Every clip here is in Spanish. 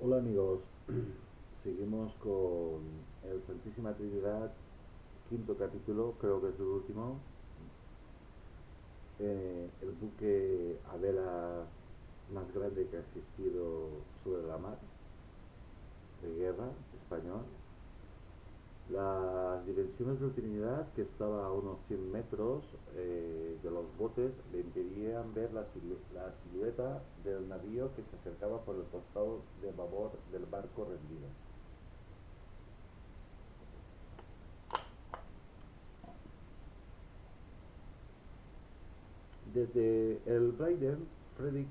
Hola amigos, seguimos con el Santísima Trinidad, quinto capítulo, creo que es el último. El buque a vela más grande que ha existido sobre la mar, de guerra, español. Las dimensiones del Trinidad, que estaba a unos 100 metros de los botes, le impedían ver la silueta del navío que se acercaba por el costado de babor del barco rendido. Desde el Blyden, Frederick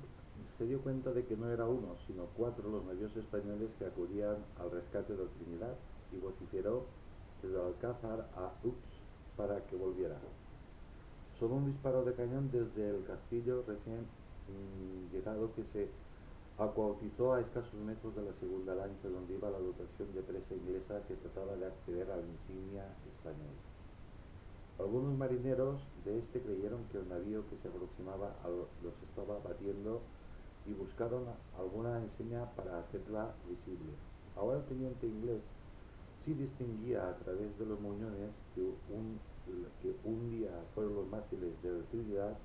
se dio cuenta de que no era uno, sino cuatro los navíos españoles que acudían al rescate del Trinidad y vociferó desde el Alcázar a Hughes para que volviera. Solo un disparo de cañón desde el castillo recién llegado que se acuautizó a escasos metros de la segunda lancha donde iba la dotación de presa inglesa que trataba de acceder a la insignia española. Algunos marineros de este creyeron que el navío que se aproximaba los estaba batiendo y buscaron alguna enseña para hacerla visible. Ahora el teniente inglés sí distinguía a través de los muñones que hundía fueron los mástiles del Trinidad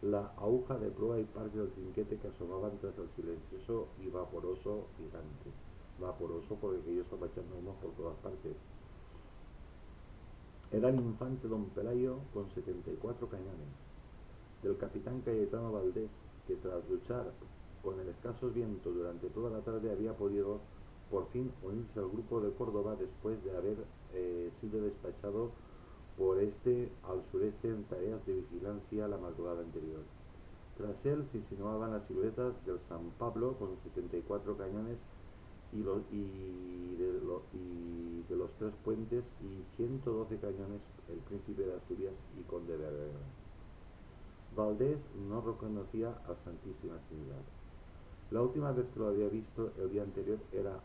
la aguja de proa y parte del trinquete que asomaban tras el silencioso y vaporoso gigante. Vaporoso porque aquello estaba echando humo por todas partes. Era el infante don Pelayo con 74 cañones, del capitán Cayetano Valdés, que tras luchar con el escaso viento durante toda la tarde había podido por fin unirse al grupo de Córdoba después de haber sido despachado por este al sureste en tareas de vigilancia la madrugada anterior. Tras él se insinuaban las siluetas del San Pablo con 74 cañones y de los tres puentes y 112 cañones el príncipe de Asturias y conde de Aragón. Valdés no reconocía al Santísima Trinidad. La última vez que lo había visto el día anterior era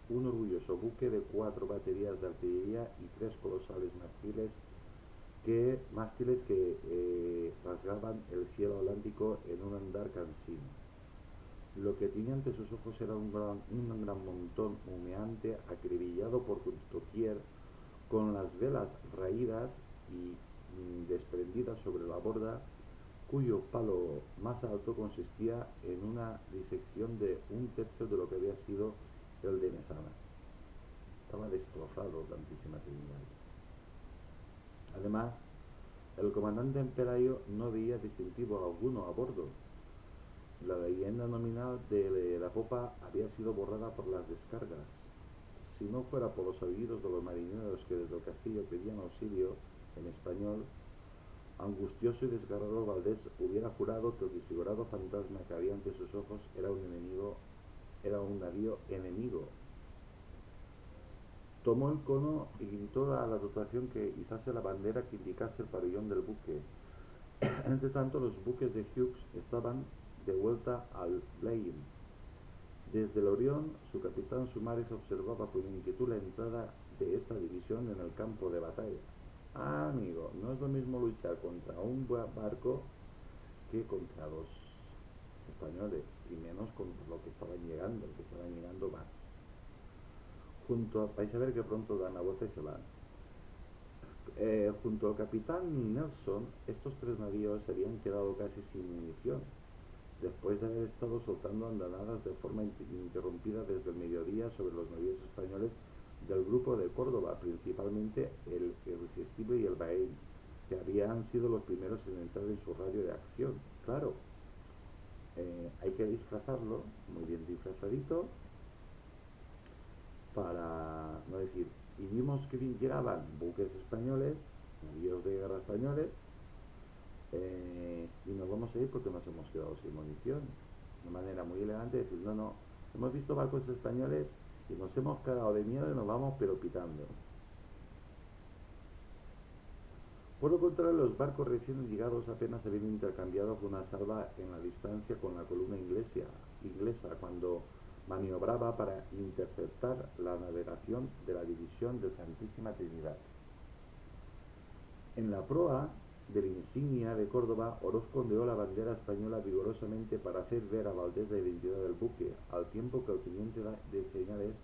un orgulloso buque de 4 baterías de artillería y 3 colosales mástiles que rasgaban el cielo atlántico en un andar cansino. Lo que tenía ante sus ojos era un gran montón humeante acribillado por doquier, con las velas raídas y desprendidas sobre la borda, cuyo palo más alto consistía en una disección de un tercio de lo que había sido el de Mesana. Estaba destrozado Santísima Trinidad. Además, el comandante en Pelayo no veía distintivo alguno a bordo. La leyenda nominal de la popa había sido borrada por las descargas. Si no fuera por los aullidos de los marineros que desde el castillo pedían auxilio en español, angustioso y desgarrado, Valdés hubiera jurado que el desfigurado fantasma que había ante sus ojos era un navío enemigo. Tomó el cono y gritó a la dotación que izase la bandera que indicase el pabellón del buque. Entre tanto, los buques de Hughes estaban de vuelta al Blyden. Desde el Orión, su capitán Sumares observaba con inquietud la entrada de esta división en el campo de batalla. Ah, amigo, no es lo mismo luchar contra un barco que contra dos españoles, y menos contra lo que estaban llegando más. Vais a ver que pronto dan la vuelta y se van. Junto al capitán Nelson, estos 3 navíos se habían quedado casi sin munición, después de haber estado soltando andanadas de forma interrumpida desde el mediodía sobre los navíos españoles del grupo de Córdoba, principalmente el Irresistible y el Bahrein, que habían sido los primeros en entrar en su radio de acción. Claro, hay que disfrazarlo, muy bien disfrazadito, para no decir, y vimos que llegaban buques españoles, navíos de guerra españoles, y nos vamos a ir porque nos hemos quedado sin munición. De manera muy elegante de decir, no, no, hemos visto barcos españoles y nos hemos cagado de miedo y nos vamos pero pitando. Por lo contrario, los barcos recién llegados apenas habían intercambiado una salva en la distancia con la columna inglesa cuando maniobraba para interceptar la navegación de la división de Santísima Trinidad. En la proa, de la insignia de Córdoba, Orozco ondeó la bandera española vigorosamente para hacer ver a Valdés la identidad del buque, al tiempo que el teniente de señales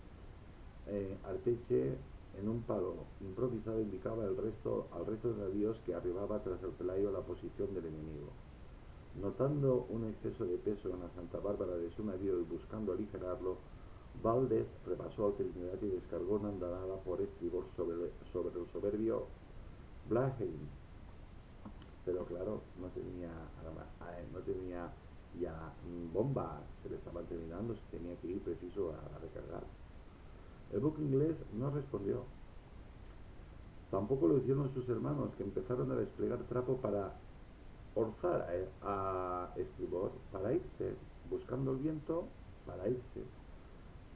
Arteche, en un palo improvisado, indicaba al resto de navíos que arribaba tras el Pelayo la posición del enemigo. Notando un exceso de peso en la Santa Bárbara de su navío y buscando aligerarlo, Valdés rebasó al Trinidad y descargó una andanada por estribor sobre el soberbio Blaheim. Pero claro, no tenía ya bombas, se le estaban terminando, se tenía que ir preciso a recargar. El buque inglés no respondió. Tampoco lo hicieron sus hermanos, que empezaron a desplegar trapo para orzar a estribor, para irse, buscando el viento, para irse.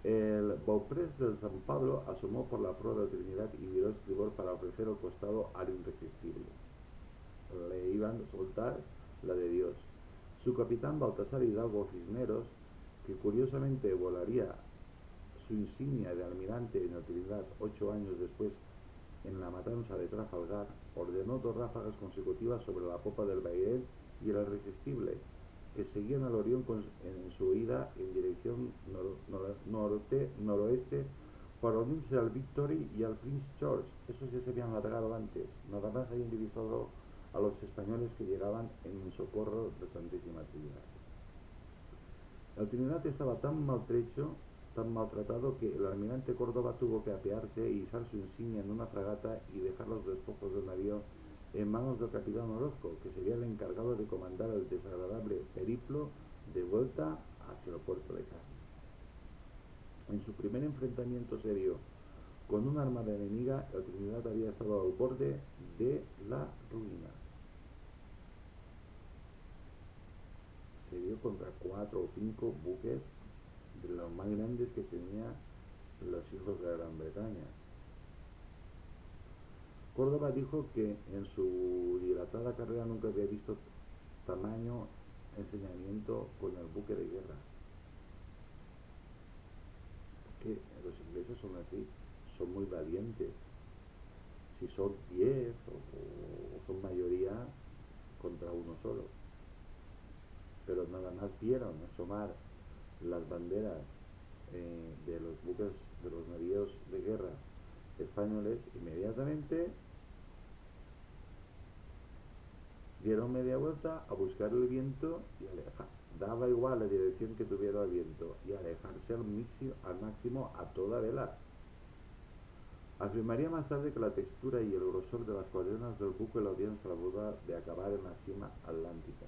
El Beauprés del San Pablo asomó por la proa de Trinidad y viró estribor para ofrecer el costado al irresistible. Le iban a soltar la de Dios. Su capitán Baltasar Hidalgo Cisneros, que curiosamente volaría su insignia de almirante en la Trinidad 8 años después en la matanza de Trafalgar, ordenó 2 ráfagas consecutivas sobre la popa del Bairén y el irresistible, que seguían al Orión en su ida en dirección noroeste para unirse al Victory y al Prince George. Esos ya se habían largado antes, nada más habían divisado a los españoles que llegaban en socorro de Santísima Trinidad. El Trinidad estaba tan maltrecho, tan maltratado, que el almirante Córdoba tuvo que apearse e izar su insignia en una fragata y dejar los despojos del navío en manos del capitán Orozco, que sería el encargado de comandar el desagradable periplo de vuelta hacia el puerto de Cádiz. En su primer enfrentamiento serio con una armada enemiga, el Trinidad había estado al borde de la ruina. Se vio contra 4 o 5 buques de los más grandes que tenía los hijos de Gran Bretaña. Córdoba dijo que en su dilatada carrera nunca había visto tamaño ensañamiento con el buque de guerra. Que los ingleses son así, son muy valientes. Si son 10 o son mayoría contra uno solo. Pero nada más vieron asomar las banderas de los buques, de los navíos de guerra españoles, inmediatamente dieron media vuelta a buscar el viento y alejar. Daba igual la dirección que tuviera el viento y alejarse al máximo a toda vela. Afirmaría más tarde que la textura y el grosor de las cuadernas del buque lo habían salvado de acabar en la cima atlántica.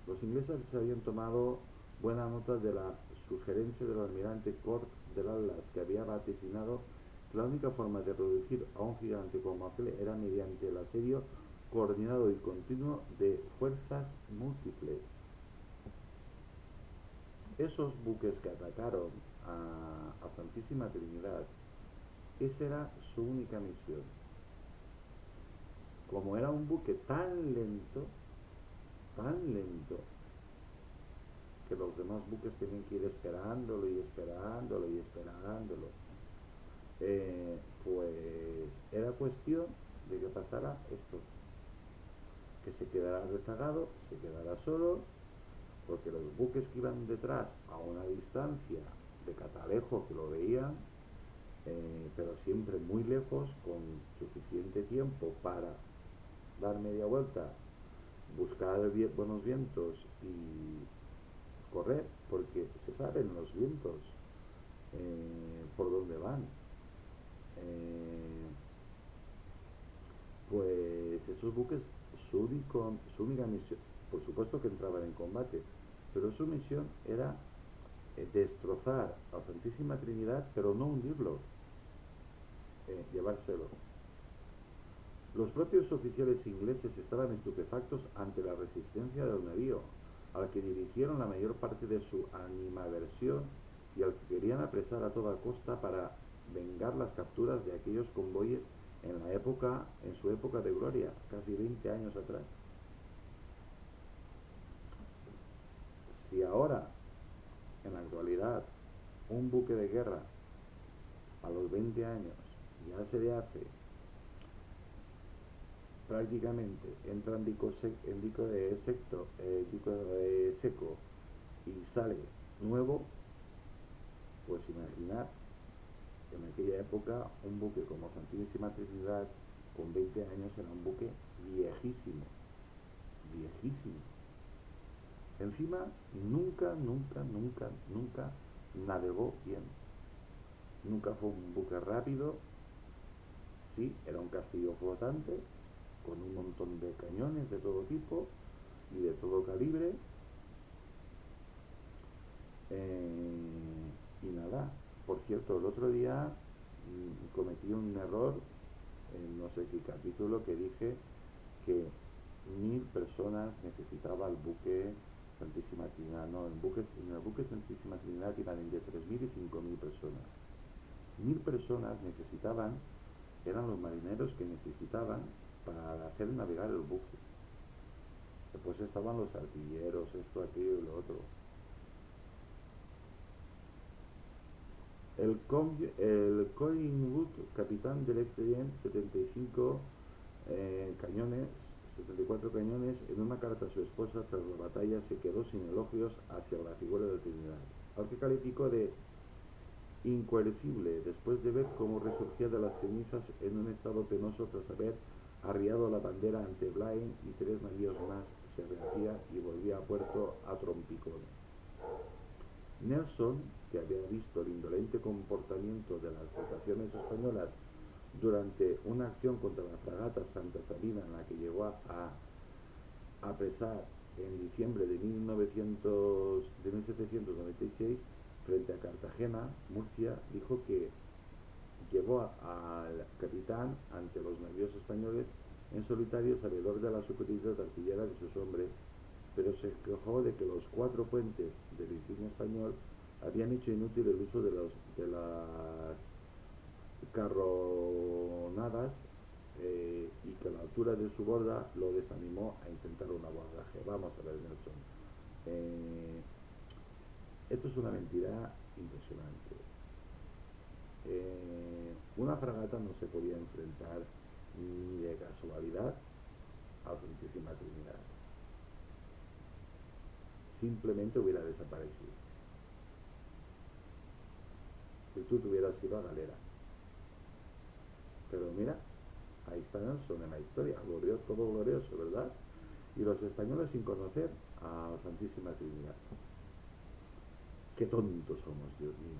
Los ingleses se habían tomado buena nota de la sugerencia del almirante Cort del Atlas, que había vaticinado que la única forma de reducir a un gigante como aquel era mediante el asedio coordinado y continuo de fuerzas múltiples. Esos buques que atacaron a Santísima Trinidad, esa era su única misión. Como era un buque tan lento, que los demás buques tenían que ir esperándolo y esperándolo y esperándolo, pues era cuestión de que pasara esto, que se quedara rezagado, se quedara solo, porque los buques que iban detrás a una distancia de catalejo que lo veían, pero siempre muy lejos, con suficiente tiempo para dar media vuelta, buscar buenos vientos y correr, porque se saben los vientos por dónde van. Pues esos buques, su única misión, por supuesto que entraban en combate, pero su misión era destrozar a la Santísima Trinidad, pero no hundirlo, llevárselo. Los propios oficiales ingleses estaban estupefactos ante la resistencia del navío, al que dirigieron la mayor parte de su animadversión y al que querían apresar a toda costa para vengar las capturas de aquellos convoyes en su época de gloria, casi 20 años atrás. Si ahora, en la actualidad, un buque de guerra a los 20 años ya se le hace prácticamente entra en dico seco y sale nuevo, pues imaginar en aquella época un buque como Santísima Trinidad con 20 años era un buque viejísimo, viejísimo. Encima nunca navegó bien. Nunca fue un buque rápido. Sí, era un castillo flotante con un montón de cañones de todo tipo y de todo calibre. Y nada, por cierto, el otro día cometí un error en no sé qué capítulo que dije que 1000 personas necesitaba el buque Santísima Trinidad. No, en el buque Santísima Trinidad iban entre 3000 y 5000 personas. 1000 personas necesitaban, eran los marineros que necesitaban para hacer navegar el buque. Después estaban los artilleros, esto, aquello y lo otro. El Collingwood, capitán del Excelsior, 74 cañones, en una carta a su esposa tras la batalla se quedó sin elogios hacia la figura de Trinidad, al que calificó de incoercible después de ver cómo resurgía de las cenizas en un estado penoso tras haber arriado la bandera ante Blaine y 3 navíos más, se rehacía y volvía a puerto a trompicones. Nelson, que había visto el indolente comportamiento de las dotaciones españolas durante una acción contra la fragata Santa Sabina en la que llegó a apresar en diciembre de 1796 frente a Cartagena, Murcia, dijo que llevó al capitán ante los navíos españoles en solitario, sabedor de la superioridad artillera de sus hombres, pero se quejó de que los 4 puentes del insigne español habían hecho inútil el uso de las carronadas y que la altura de su borda lo desanimó a intentar un abordaje. Vamos a ver, Nelson. Esto es una mentira impresionante. Una fragata no se podía enfrentar ni de casualidad a Santísima Trinidad. Simplemente hubiera desaparecido. Y tú te hubieras ido a galeras. Pero mira, ahí está Nelson en la historia, todo glorioso, ¿verdad? Y los españoles sin conocer a la Santísima Trinidad. Qué tontos somos, Dios mío.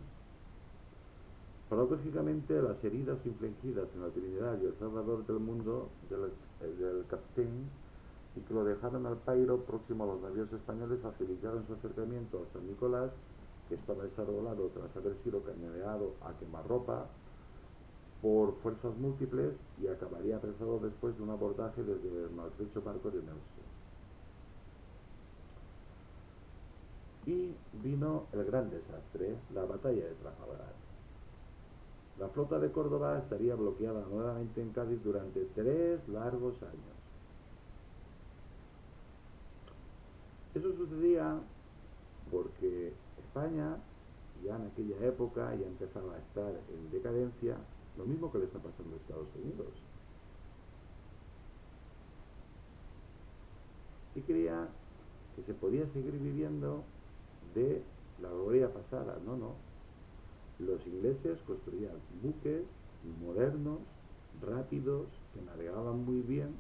Paradójicamente, las heridas infligidas en la Trinidad y el Salvador del mundo del capitán y que lo dejaron al pairo próximo a los navíos españoles facilitaron su acercamiento al San Nicolás, que estaba desarrollado tras haber sido cañoneado a quemarropa por fuerzas múltiples y acabaría apresado después de un abordaje desde el maltrecho barco de Nelson. Y vino el gran desastre, la batalla de Trafalgar. La flota de Córdoba estaría bloqueada nuevamente en Cádiz durante 3 largos años. Eso sucedía porque España ya en aquella época ya empezaba a estar en decadencia, lo mismo que le está pasando a Estados Unidos. Y creía que se podía seguir viviendo de la gloria pasada. No. Los ingleses construían buques modernos, rápidos, que navegaban muy bien,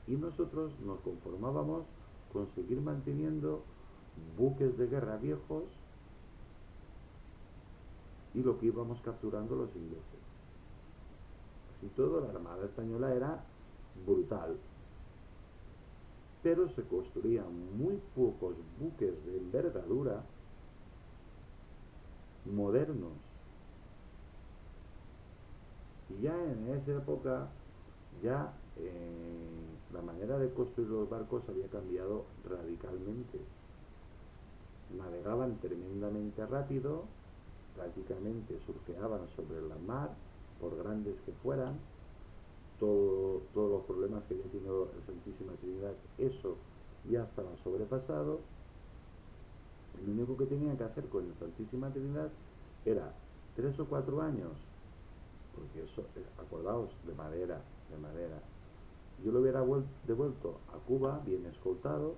y nosotros nos conformábamos con seguir manteniendo buques de guerra viejos y lo que íbamos capturando los ingleses. Así todo, la Armada Española era brutal, pero se construían muy pocos buques de envergadura modernos. Y ya en esa época ya la manera de construir los barcos había cambiado radicalmente. Navegaban tremendamente rápido, prácticamente surfeaban sobre la mar, por grandes que fueran. Todos los problemas que había tenido el Santísima Trinidad, eso ya estaba sobrepasado. Lo único que tenían que hacer con el Santísima Trinidad era 3 o 4 años porque eso, acordaos, de madera. Yo lo hubiera devuelto a Cuba bien escoltado,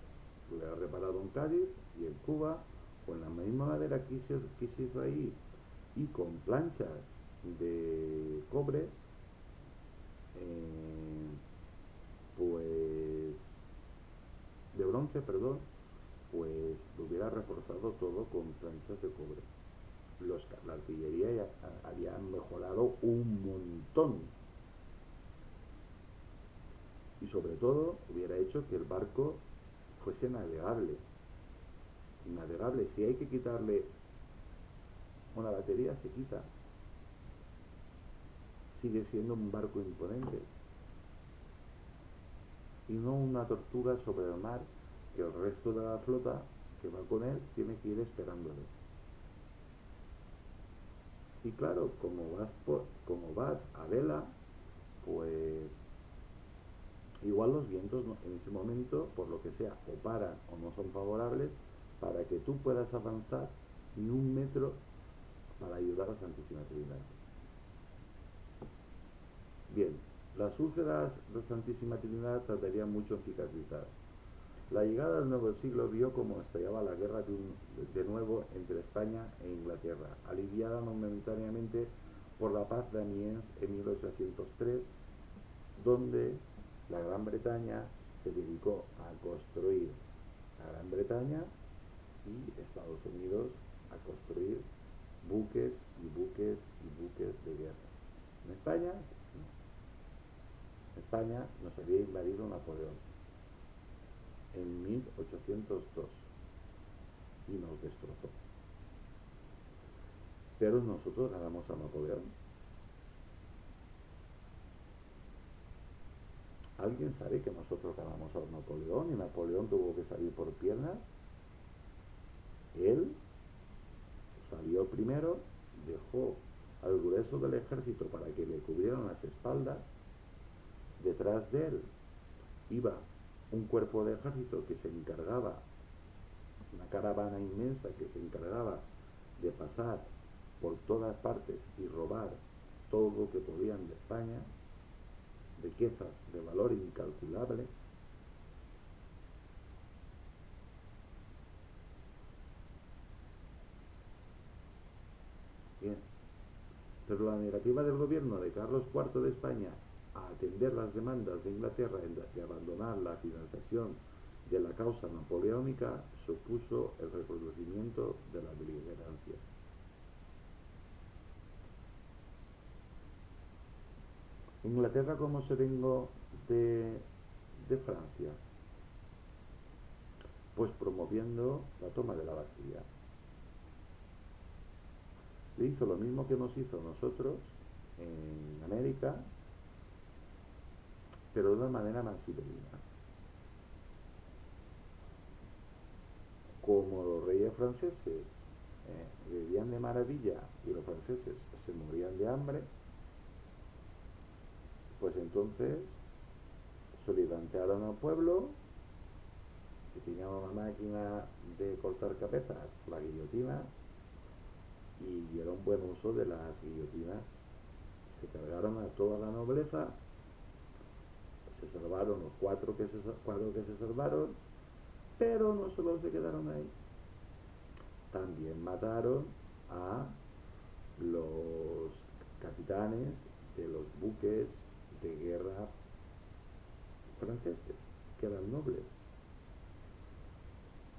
lo hubiera reparado en Cádiz y en Cuba, con la misma madera que se hizo ahí y con planchas de cobre, eh, pues de bronce, perdón, pues lo hubiera reforzado todo con planchas de cobre. La artillería ya había mejorado un montón y sobre todo hubiera hecho que el barco fuese navegable. Navegable, si hay que quitarle una batería, se quita. Sigue siendo un barco imponente y no una tortuga sobre el mar que el resto de la flota que va con él tiene que ir esperándole. Y claro, como vas a vela, pues igual los vientos en ese momento, por lo que sea, o paran o no son favorables para que tú puedas avanzar ni un metro para ayudar a Santísima Trinidad. Bien, las úlceras de Santísima Trinidad tardarían mucho en cicatrizar. La llegada del nuevo siglo vio cómo estallaba la guerra de nuevo entre España e Inglaterra, aliviada momentáneamente por la paz de Amiens en 1803, donde la Gran Bretaña se dedicó a construir la Gran Bretaña y Estados Unidos a construir buques y buques y buques de guerra. En España, no. En España nos había invadido Napoleón en 1802 y nos destrozó. Pero nosotros ganamos a Napoleón. ¿Alguien sabe que nosotros ganamos a Napoleón y Napoleón tuvo que salir por piernas? Él salió primero, dejó al grueso del ejército para que le cubrieran las espaldas. Detrás de él iba un cuerpo de ejército que se encargaba, una caravana inmensa que se encargaba de pasar por todas partes y robar todo lo que podían de España, riquezas de valor incalculable. Bien, pero la negativa del gobierno de Carlos IV de España a atender las demandas de Inglaterra de abandonar la financiación de la causa napoleónica supuso el reconocimiento de la beligerancia. Inglaterra, ¿cómo se vengó de Francia? Pues promoviendo la toma de la Bastilla. Le hizo lo mismo que nos hizo nosotros en América, pero de una manera más civilina. Como los reyes franceses vivían de maravilla y los franceses se morían de hambre, pues entonces se levantaron al pueblo que tenía una máquina de cortar cabezas, la guillotina, y dieron buen uso de las guillotinas. Se cargaron a toda la nobleza, se salvaron los cuatro que se salvaron, pero no solo se quedaron ahí. También mataron a los capitanes de los buques de guerra franceses, que eran nobles.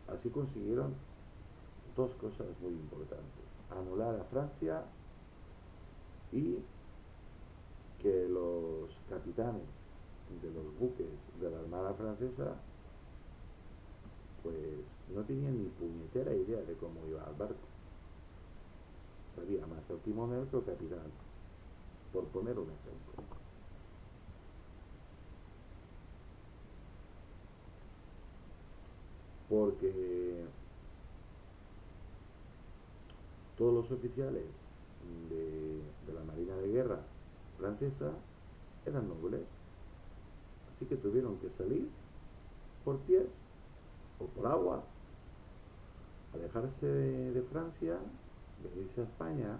Así consiguieron dos cosas muy importantes: anular a Francia y que los capitanes de los buques de la Armada Francesa pues no tenían ni puñetera idea de cómo iba el barco. Sabía más el timonel que el capitán, por poner un ejemplo. Porque todos los oficiales de la Marina de Guerra francesa eran nobles, así que tuvieron que salir por pies o por agua, alejarse de Francia, venirse a España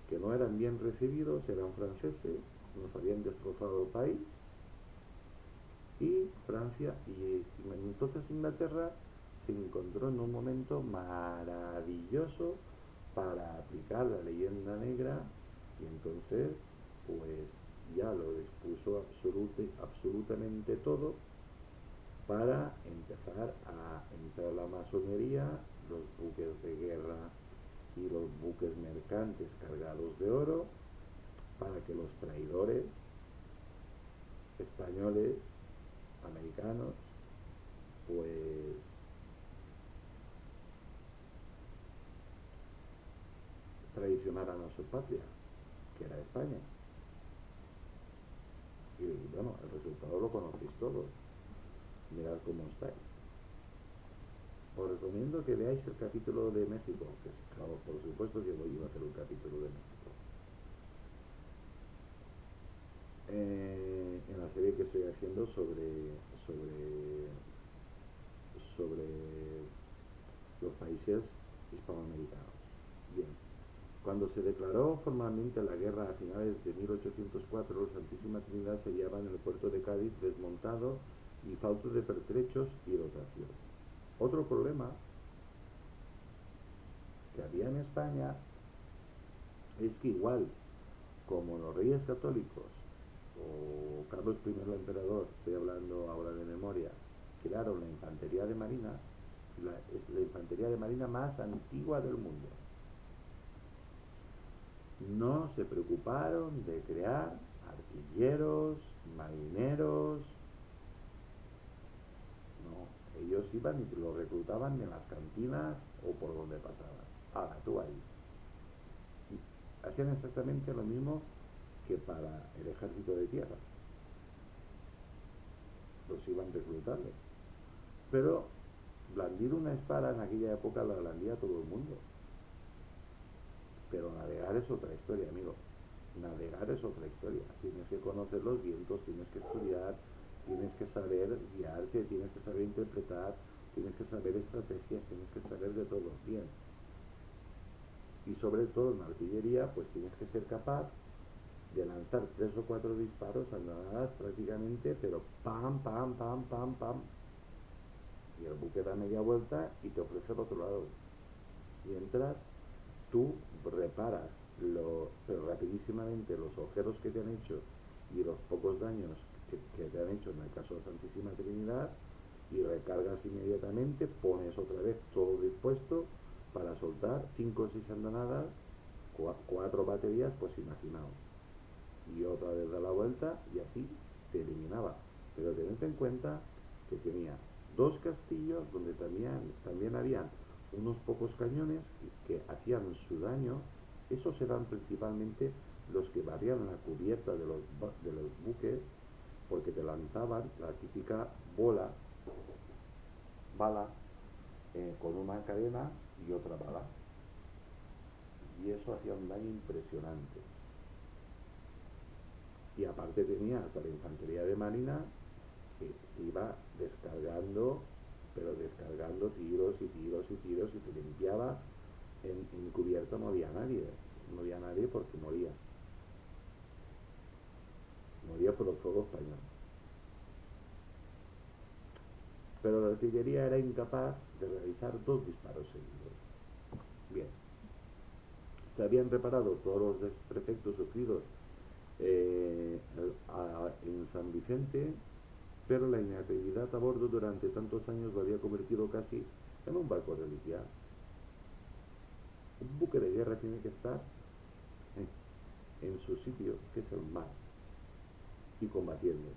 que no eran bien recibidos, eran franceses, nos habían destrozado el país, y Francia, y entonces Inglaterra se encontró en un momento maravilloso para aplicar la leyenda negra, y entonces pues ya lo dispuso absolutamente todo para empezar a entrar la masonería, los buques de guerra y los buques mercantes cargados de oro, para que los traidores españoles, americanos, pues traicionaran a su patria, que era España. Y bueno, el resultado lo conocéis todos. Mirad cómo estáis. Os recomiendo que veáis el capítulo de México, que es, claro, por supuesto que voy a hacer un capítulo de México. En la serie que estoy haciendo sobre los países hispanoamericanos. Bien, cuando se declaró formalmente la guerra a finales de 1804, la Santísima Trinidad se hallaba en el puerto de Cádiz desmontado y falto de pertrechos y dotación. Otro problema que había en España es que igual como los reyes católicos o Carlos I el emperador, estoy hablando ahora de memoria, crearon la infantería de marina, es la infantería de marina más antigua del mundo. No se preocuparon de crear artilleros, marineros, no, ellos iban y los reclutaban en las cantinas o por donde pasaban. Ahora tú ahí. Hacían exactamente lo mismo que para el ejército de tierra. Los iban reclutando. Pero blandir una espada en aquella época la blandía todo el mundo. Pero navegar es otra historia, amigo. Navegar es otra historia. Tienes que conocer los vientos, tienes que estudiar, tienes que saber guiarte, tienes que saber interpretar, tienes que saber estrategias, tienes que saber de todo. Bien. Y sobre todo en artillería, pues tienes que ser capaz de lanzar 3 o 4 disparos andanadas prácticamente, pero pam, pam, pam, pam, pam. Y el buque da media vuelta y te ofrece el otro lado. Mientras tú reparas pero rapidísimamente los agujeros que te han hecho y los pocos daños que te han hecho en el caso de Santísima Trinidad, y recargas inmediatamente, pones otra vez todo dispuesto para soltar 5 o 6 andanadas, 4 baterías, pues imaginaos, y otra vez da la vuelta y así te eliminaba. Pero tened en cuenta que tenía 2 castillos donde también habían unos pocos cañones que hacían su daño. Esos eran principalmente los que barrían la cubierta de los buques, porque te lanzaban la típica bala, con una cadena y otra bala. Y eso hacía un daño impresionante. Y aparte tenía hasta la infantería de marina, que iba descargando, pero descargando tiros y tiros y tiros, y te limpiaba. En cubierta no había nadie porque moría por el fuego español. Pero la artillería era incapaz de realizar 2 disparos seguidos. Bien, se habían reparado todos los desperfectos sufridos en San Vicente, pero la inactividad a bordo durante tantos años lo había convertido casi en un barco reliquial. Un buque de guerra tiene que estar en su sitio, que es el mar, y combatiendo.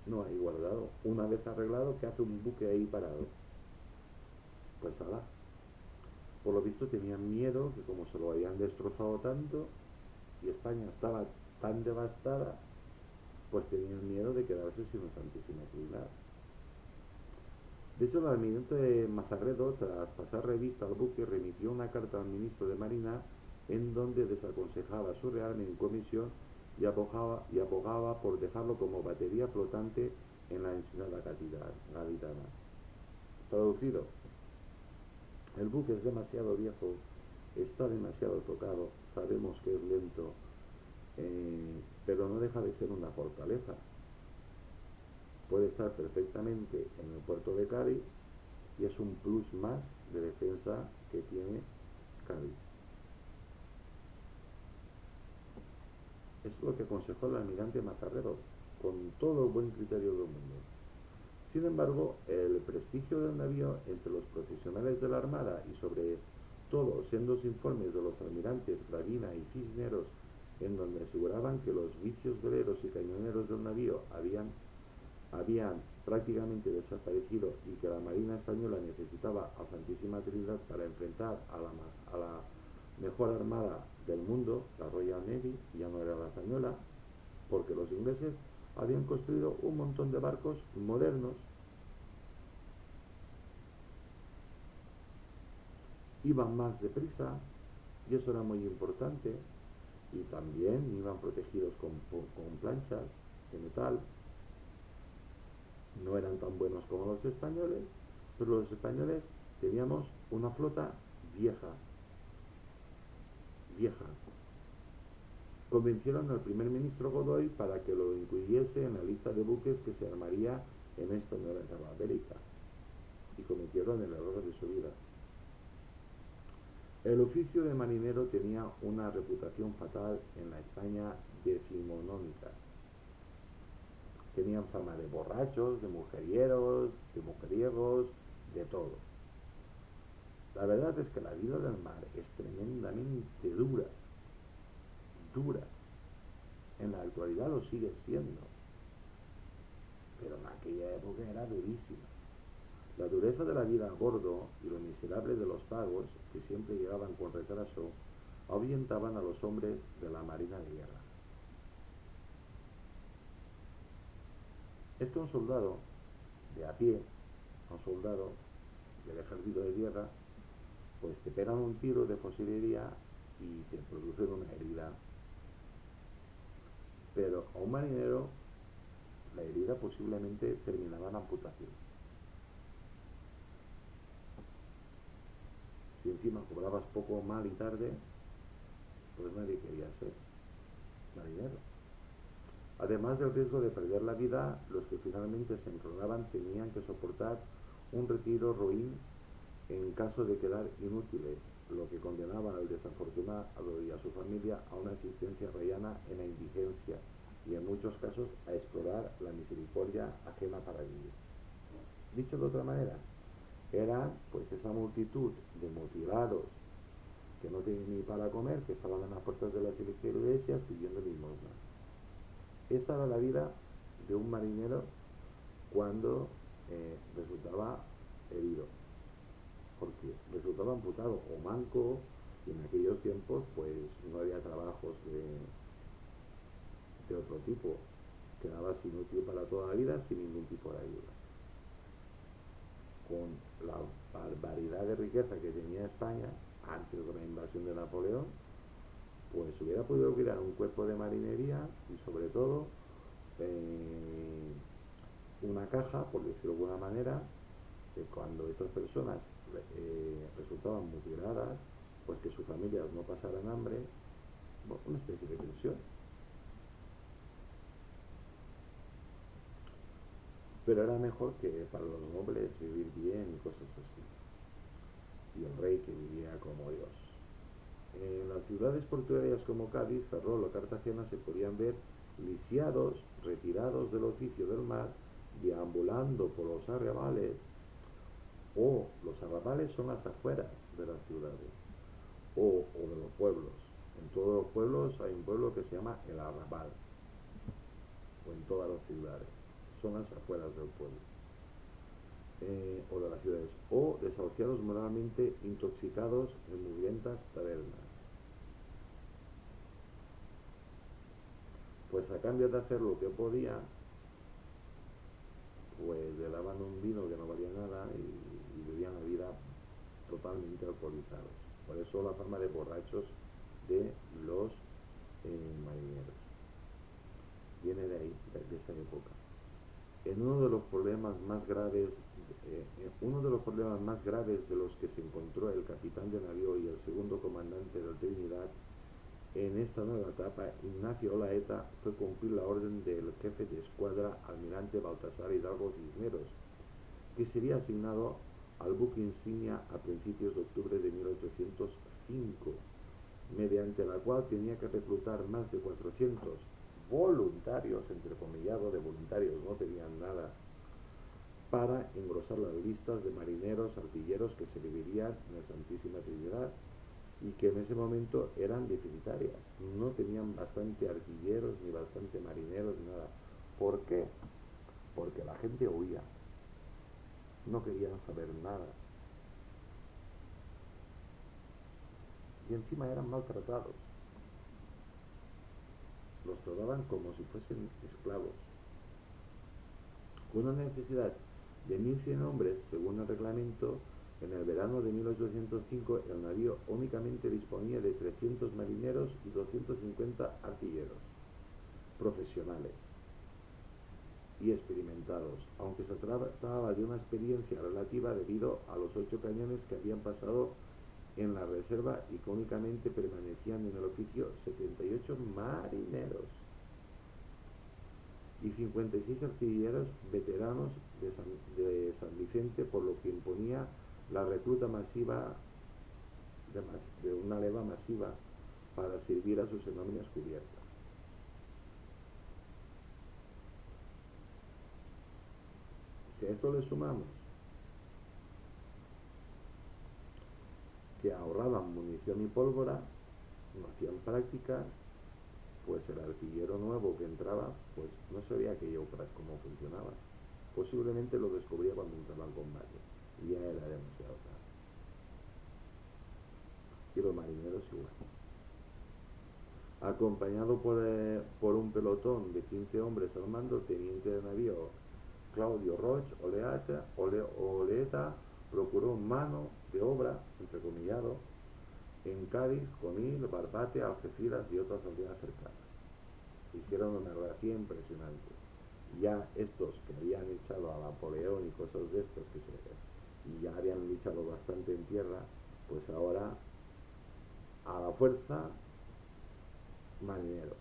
No hay guardado. Una vez arreglado, ¿qué hace un buque ahí parado? Pues ala. Por lo visto tenían miedo que, como se lo habían destrozado tanto y España estaba tan devastada, pues tenían miedo de quedarse sin la Santísima Trinidad. De hecho, el almirante Mazarredo, tras pasar revista al buque, remitió una carta al ministro de Marina en donde desaconsejaba su rearme en comisión y abogaba por dejarlo como batería flotante en la ensenada gaditana. Traducido: el buque es demasiado viejo está demasiado tocado, sabemos que es lento, pero no deja de ser una fortaleza. Puede estar perfectamente en el puerto de Cádiz y es un plus más de defensa que tiene Cádiz. Es lo que aconsejó el almirante Mazarredo, con todo el buen criterio del mundo. Sin embargo, el prestigio del navío entre los profesionales de la Armada y sobre todo sendos informes de los almirantes Gravina y Cisneros, en donde aseguraban que los vicios veleros y cañoneros del navío habían prácticamente desaparecido y que la Marina Española necesitaba a Santísima Trinidad para enfrentar a la mejor armada del mundo, la Royal Navy, ya no era la española, porque los ingleses habían construido un montón de barcos modernos, iban más deprisa, y eso era muy importante, y también iban protegidos con planchas de metal. No eran tan buenos como los españoles, pero los españoles teníamos una flota vieja, vieja. Convencieron al primer ministro Godoy para que lo incluyese en la lista de buques que se armaría en esta nueva etapa bélica, y cometieron el error de su vida. El oficio de marinero tenía una reputación fatal en la España decimonónica. Tenían fama de borrachos, de mujerieros, de mujeriegos, de todo. La verdad es que la vida del mar es tremendamente dura, dura. En la actualidad lo sigue siendo, pero en aquella época era durísima. La dureza de la vida a bordo y lo miserable de los pagos, que siempre llegaban con retraso, ahuyentaban a los hombres de la Marina de Guerra. Es que un soldado de a pie, un soldado del ejército de tierra, pues te pegan un tiro de fusilería y te producen una herida. Pero a un marinero la herida posiblemente terminaba en amputación. Si encima cobrabas poco, mal y tarde, pues nadie quería ser marinero. Además del riesgo de perder la vida, los que finalmente se enrolaban tenían que soportar un retiro ruin en caso de quedar inútiles, lo que condenaba al desafortunado y a su familia a una existencia rayana en la indigencia y en muchos casos a explorar la misericordia ajena para vivir. Dicho de otra manera, eran pues esa multitud de motivados que no tenían ni para comer, que estaban en las puertas de las iglesias pidiendo limosna. Esa era la vida de un marinero cuando resultaba herido, porque resultaba amputado o manco, y en aquellos tiempos pues no había trabajos de otro tipo. Quedabas inútil para toda la vida sin ningún tipo de ayuda. Con la barbaridad de riqueza que tenía España antes de la invasión de Napoleón, pues hubiera podido crear un cuerpo de marinería y sobre todo una caja, por decirlo de alguna manera, de cuando estas personas resultaban mutiladas, pues que sus familias no pasaran hambre, bueno, una especie de pensión. Pero era mejor que para los nobles vivir bien y cosas así. Y el rey que vivía como Dios. En las ciudades portuarias como Cádiz, Ferrol o Cartagena se podían ver lisiados, retirados del oficio del mar, deambulando por los arrabales, o los arrabales son las afueras de las ciudades, o de los pueblos. En todos los pueblos hay un pueblo que se llama el arrabal, o en todas las ciudades, son las afueras del pueblo. O de las ciudades, o desahuciados moralmente intoxicados en mugrientas tabernas. Pues a cambio de hacer lo que podía, pues le daban un vino que no valía nada y vivían la vida totalmente alcoholizados. Por eso la fama de borrachos de los marineros viene de ahí, de esa época. En uno de los problemas más graves de los que se encontró el capitán de navío y el segundo comandante del Trinidad en esta nueva etapa, Ignacio Olaeta, fue cumplir la orden del jefe de escuadra, almirante Baltasar Hidalgo Cisneros, que sería asignado al buque insignia a principios de octubre de 1805, mediante la cual tenía que reclutar más de 400 voluntarios, entrecomillado, de voluntarios no tenían nada, para engrosar las listas de marineros, artilleros que servirían en la Santísima Trinidad y que en ese momento eran deficitarias. No tenían bastante artilleros, ni bastante marineros, ni nada. ¿Por qué? Porque la gente huía. No querían saber nada. Y encima eran maltratados. Los trataban como si fuesen esclavos. Con una necesidad de 1.100 hombres, según el reglamento, en el verano de 1805 el navío únicamente disponía de 300 marineros y 250 artilleros profesionales y experimentados, aunque se trataba de una experiencia relativa debido a los 8 cañones que habían pasado en la reserva y que únicamente permanecían en el oficio 78 marineros y 56 artilleros veteranos de San Vicente, por lo que imponía la recluta masiva de una leva masiva para servir a sus enormes cubiertas. Si a esto le sumamos que ahorraban munición y pólvora, no hacían prácticas, pues el artillero nuevo que entraba, pues no sabía aquello cómo funcionaba. Posiblemente lo descubría cuando entraba en combate, y ya era demasiado tarde. Y los marineros igual. Acompañado por un pelotón de 15 hombres al mando, teniente de navío Claudio Roch Oleta procuró mano de obra, entrecomillado, en Cádiz, Conil, Barbate, Algeciras y otras aldeas cercanas. Hicieron una grafía impresionante. Ya estos que habían echado a Napoleón y cosas de estas y ya habían luchado bastante en tierra, pues ahora a la fuerza marinero.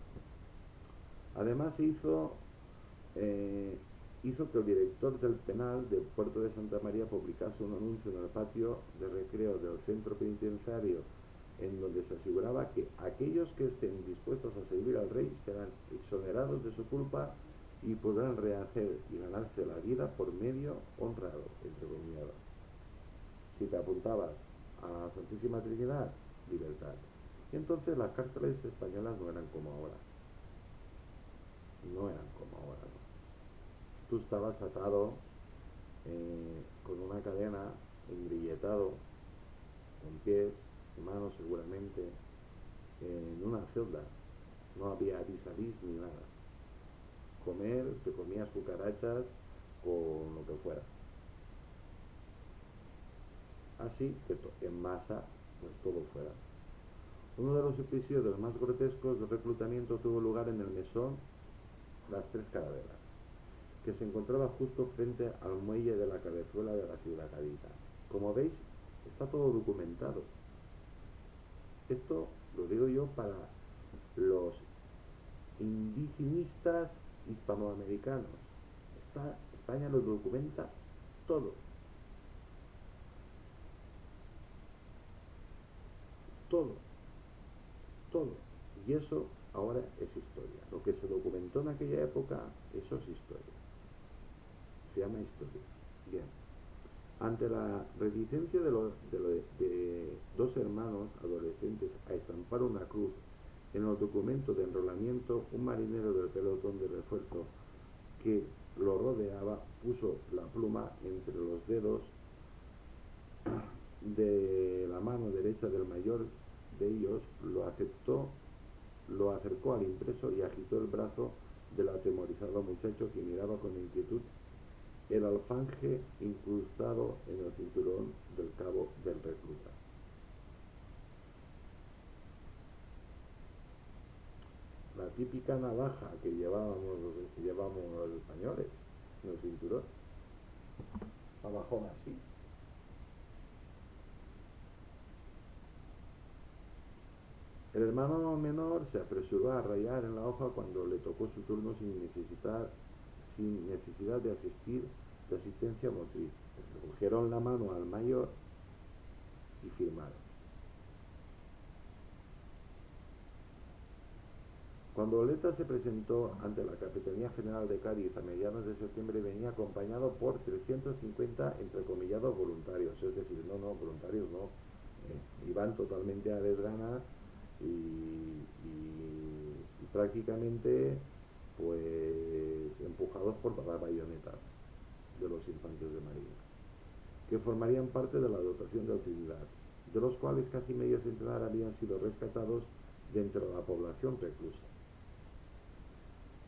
Además hizo que el director del penal del puerto de Santa María publicase un anuncio en el patio de recreo del centro penitenciario en donde se aseguraba que aquellos que estén dispuestos a servir al rey serán exonerados de su culpa y podrán rehacer y ganarse la vida por medio honrado, entrecomillado. Si te apuntabas a la Santísima Trinidad, libertad. Y entonces las cárceles españolas no eran como ahora. No eran como ahora, ¿no? Tú estabas atado con una cadena, engrilletado, con pies y manos seguramente, en una celda. No había vis a vis ni nada. Comer, te comías cucarachas con lo que fuera. Así que en masa, pues todo fuera. Uno de los episodios más grotescos de reclutamiento tuvo lugar en el mesón Las Tres Calaveras, que se encontraba justo frente al muelle de la Cabezuela de la ciudad gaditana. Como veis, está todo documentado. Esto lo digo yo para los indigenistas hispanoamericanos. España lo documenta todo. Todo. Todo. Y eso ahora es historia. Lo que se documentó en aquella época, eso es historia. Se llama historia. Bien. Ante la reticencia de dos hermanos adolescentes a estampar una cruz en el documento de enrolamiento, un marinero del pelotón de refuerzo que lo rodeaba puso la pluma entre los dedos de la mano derecha del mayor de ellos, lo acercó al impreso y agitó el brazo del atemorizado muchacho que miraba con inquietud el alfanje incrustado en el cinturón del cabo del recluta. La típica navaja que llevábamos los españoles, en el cinturón, abajo así. El hermano menor se apresuró a rayar en la hoja cuando le tocó su turno sin necesidad de asistencia motriz. Le cogieron la mano al mayor y firmaron. Cuando Oleta se presentó ante la Capitanía General de Cádiz a mediados de septiembre, venía acompañado por 350 entrecomillados voluntarios, es decir, no, voluntarios no, iban totalmente a desgana y prácticamente pues empujados por las bayonetas de los infantes de marina, que formarían parte de la dotación de Trinidad, de los cuales casi medio centenar habían sido rescatados de entre la población reclusa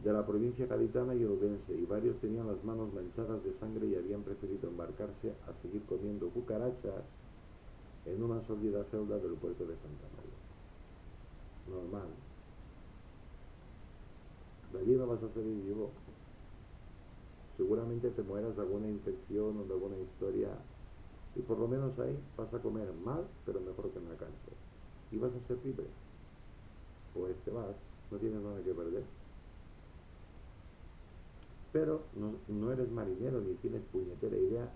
de la provincia gaditana y obense, y varios tenían las manos manchadas de sangre y habían preferido embarcarse a seguir comiendo cucarachas en una sórdida celda del puerto de Santa María. Normal. De allí no vas a salir vivo. Seguramente te mueras de alguna infección o de alguna historia, y por lo menos ahí vas a comer mal, pero mejor que en la cárcel. Y vas a ser libre. Pues te vas, no tienes nada que perder. Pero no eres marinero, ni tienes puñetera idea,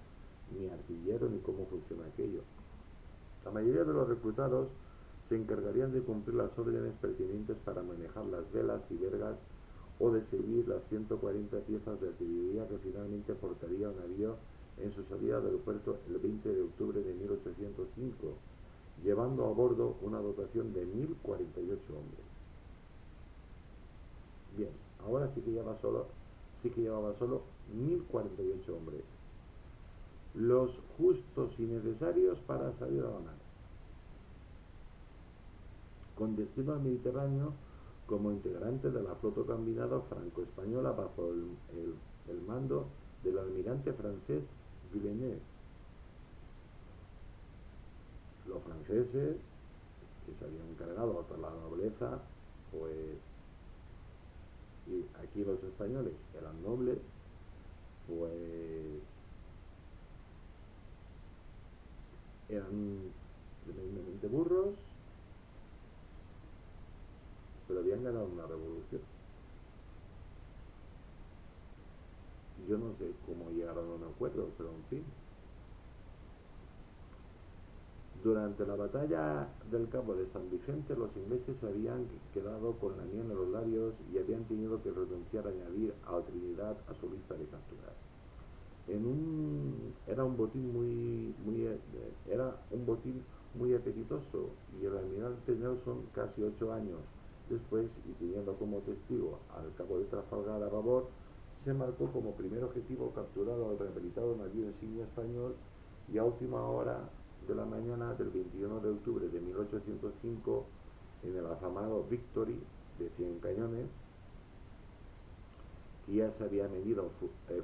ni artillero, ni cómo funciona aquello. La mayoría de los reclutados se encargarían de cumplir las órdenes pertinentes para manejar las velas y vergas o de servir las 140 piezas de artillería que finalmente portaría un navío en su salida del puerto el 20 de octubre de 1805, llevando a bordo una dotación de 1048 hombres. Bien, ahora sí que llevaba solo 1048 hombres, los justos y necesarios para salir a la mar, con destino al Mediterráneo, como integrante de la flota combinada franco-española bajo el mando del almirante francés Villeneuve. Los franceses, que se habían encargado a toda la nobleza, pues, y aquí los españoles eran nobles, pues eran tremendamente burros, pero habían ganado una revolución. Yo no sé cómo llegaron a un acuerdo, pero en fin. Durante la batalla del Cabo de San Vicente, los ingleses se habían quedado con la miel en los labios y habían tenido que renunciar a añadir a Trinidad a su lista de capturas. Era un botín muy apetitoso, y el almirante Nelson, casi 8 años después y teniendo como testigo al cabo de Trafalgar a babor, se marcó como primer objetivo capturar al rehabilitado navío insignia español, y a última hora de la mañana del 21 de octubre de 1805, en el afamado Victory de 100 cañones, que ya se había medido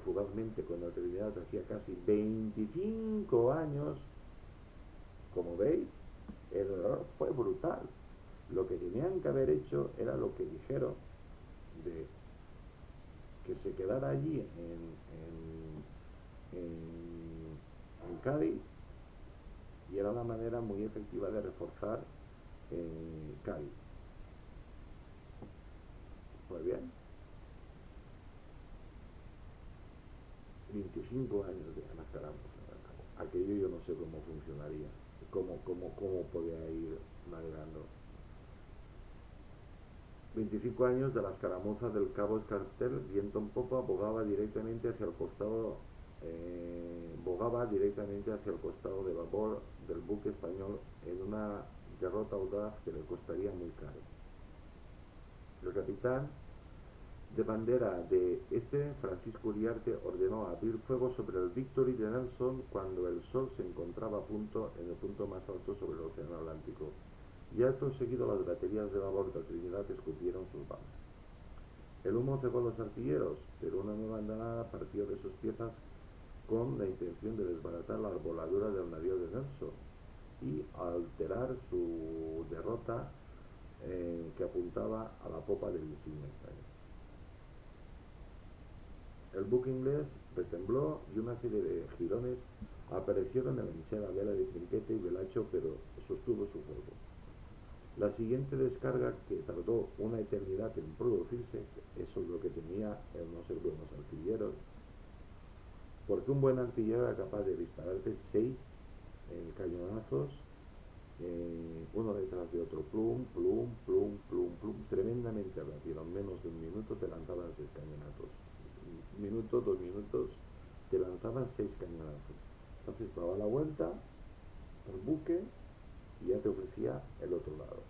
fugazmente con la Trinidad hacía casi 25 años, como veis, el error fue brutal. Lo que tenían que haber hecho era lo que dijeron, de que se quedara allí en Cádiz, y era una manera muy efectiva de reforzar Cádiz. Pues bien, 25 años de la escaramuza. Aquello yo no sé cómo funcionaría, cómo podía ir navegando. 25 años de la escaramuza del Cabo Escartel, viento en popa, bogaba directamente hacia el costado de babor del buque español, en una derrota audaz que le costaría muy caro. El capitán de bandera de Francisco Uriarte, ordenó abrir fuego sobre el Victory de Nelson cuando el sol se encontraba en el punto más alto sobre el océano Atlántico, y acto seguido las baterías de babor de Trinidad escupieron sus balas. El humo cegó a los artilleros, pero una nueva andanada partió de sus piezas con la intención de desbaratar la arboladura del navío de Nelson y alterar su derrota, que apuntaba a la popa del insignia español. El buque inglés retembló y una serie de jirones aparecieron en la hinchada vela de trinquete y velacho, pero sostuvo su fuego. La siguiente descarga, que tardó una eternidad en producirse, eso es lo que tenía el no ser buenos artilleros, porque un buen artillero era capaz de dispararte 6 cañonazos, uno detrás de otro, plum, plum, plum, plum, plum, tremendamente rápido. En menos de un minuto te lanzaban 6 cañonazos. Un minuto, 2 minutos, te lanzaban 6 cañonazos. Entonces daba la vuelta al buque y ya te ofrecía el otro lado.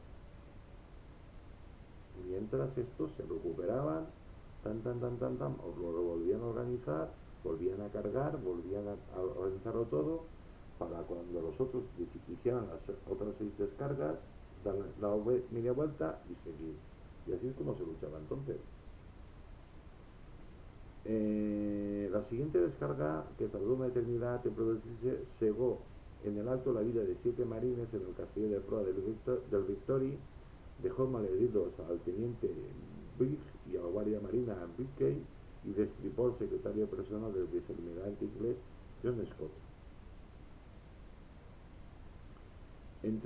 Mientras estos se recuperaban, lo volvían a organizar, volvían a cargar, volvían a organizarlo todo, para cuando los otros hicieran las otras 6 descargas, dar la media vuelta y seguir. Y así es como se luchaba entonces. La siguiente descarga, que tardó una eternidad en producirse, cegó en el acto la vida de 7 marines en el castillo de proa del Victory, dejó malheridos al teniente Brigg y a la guardia marina Brickey, y destripó al secretario personal del vicealmirante inglés John Scott. En el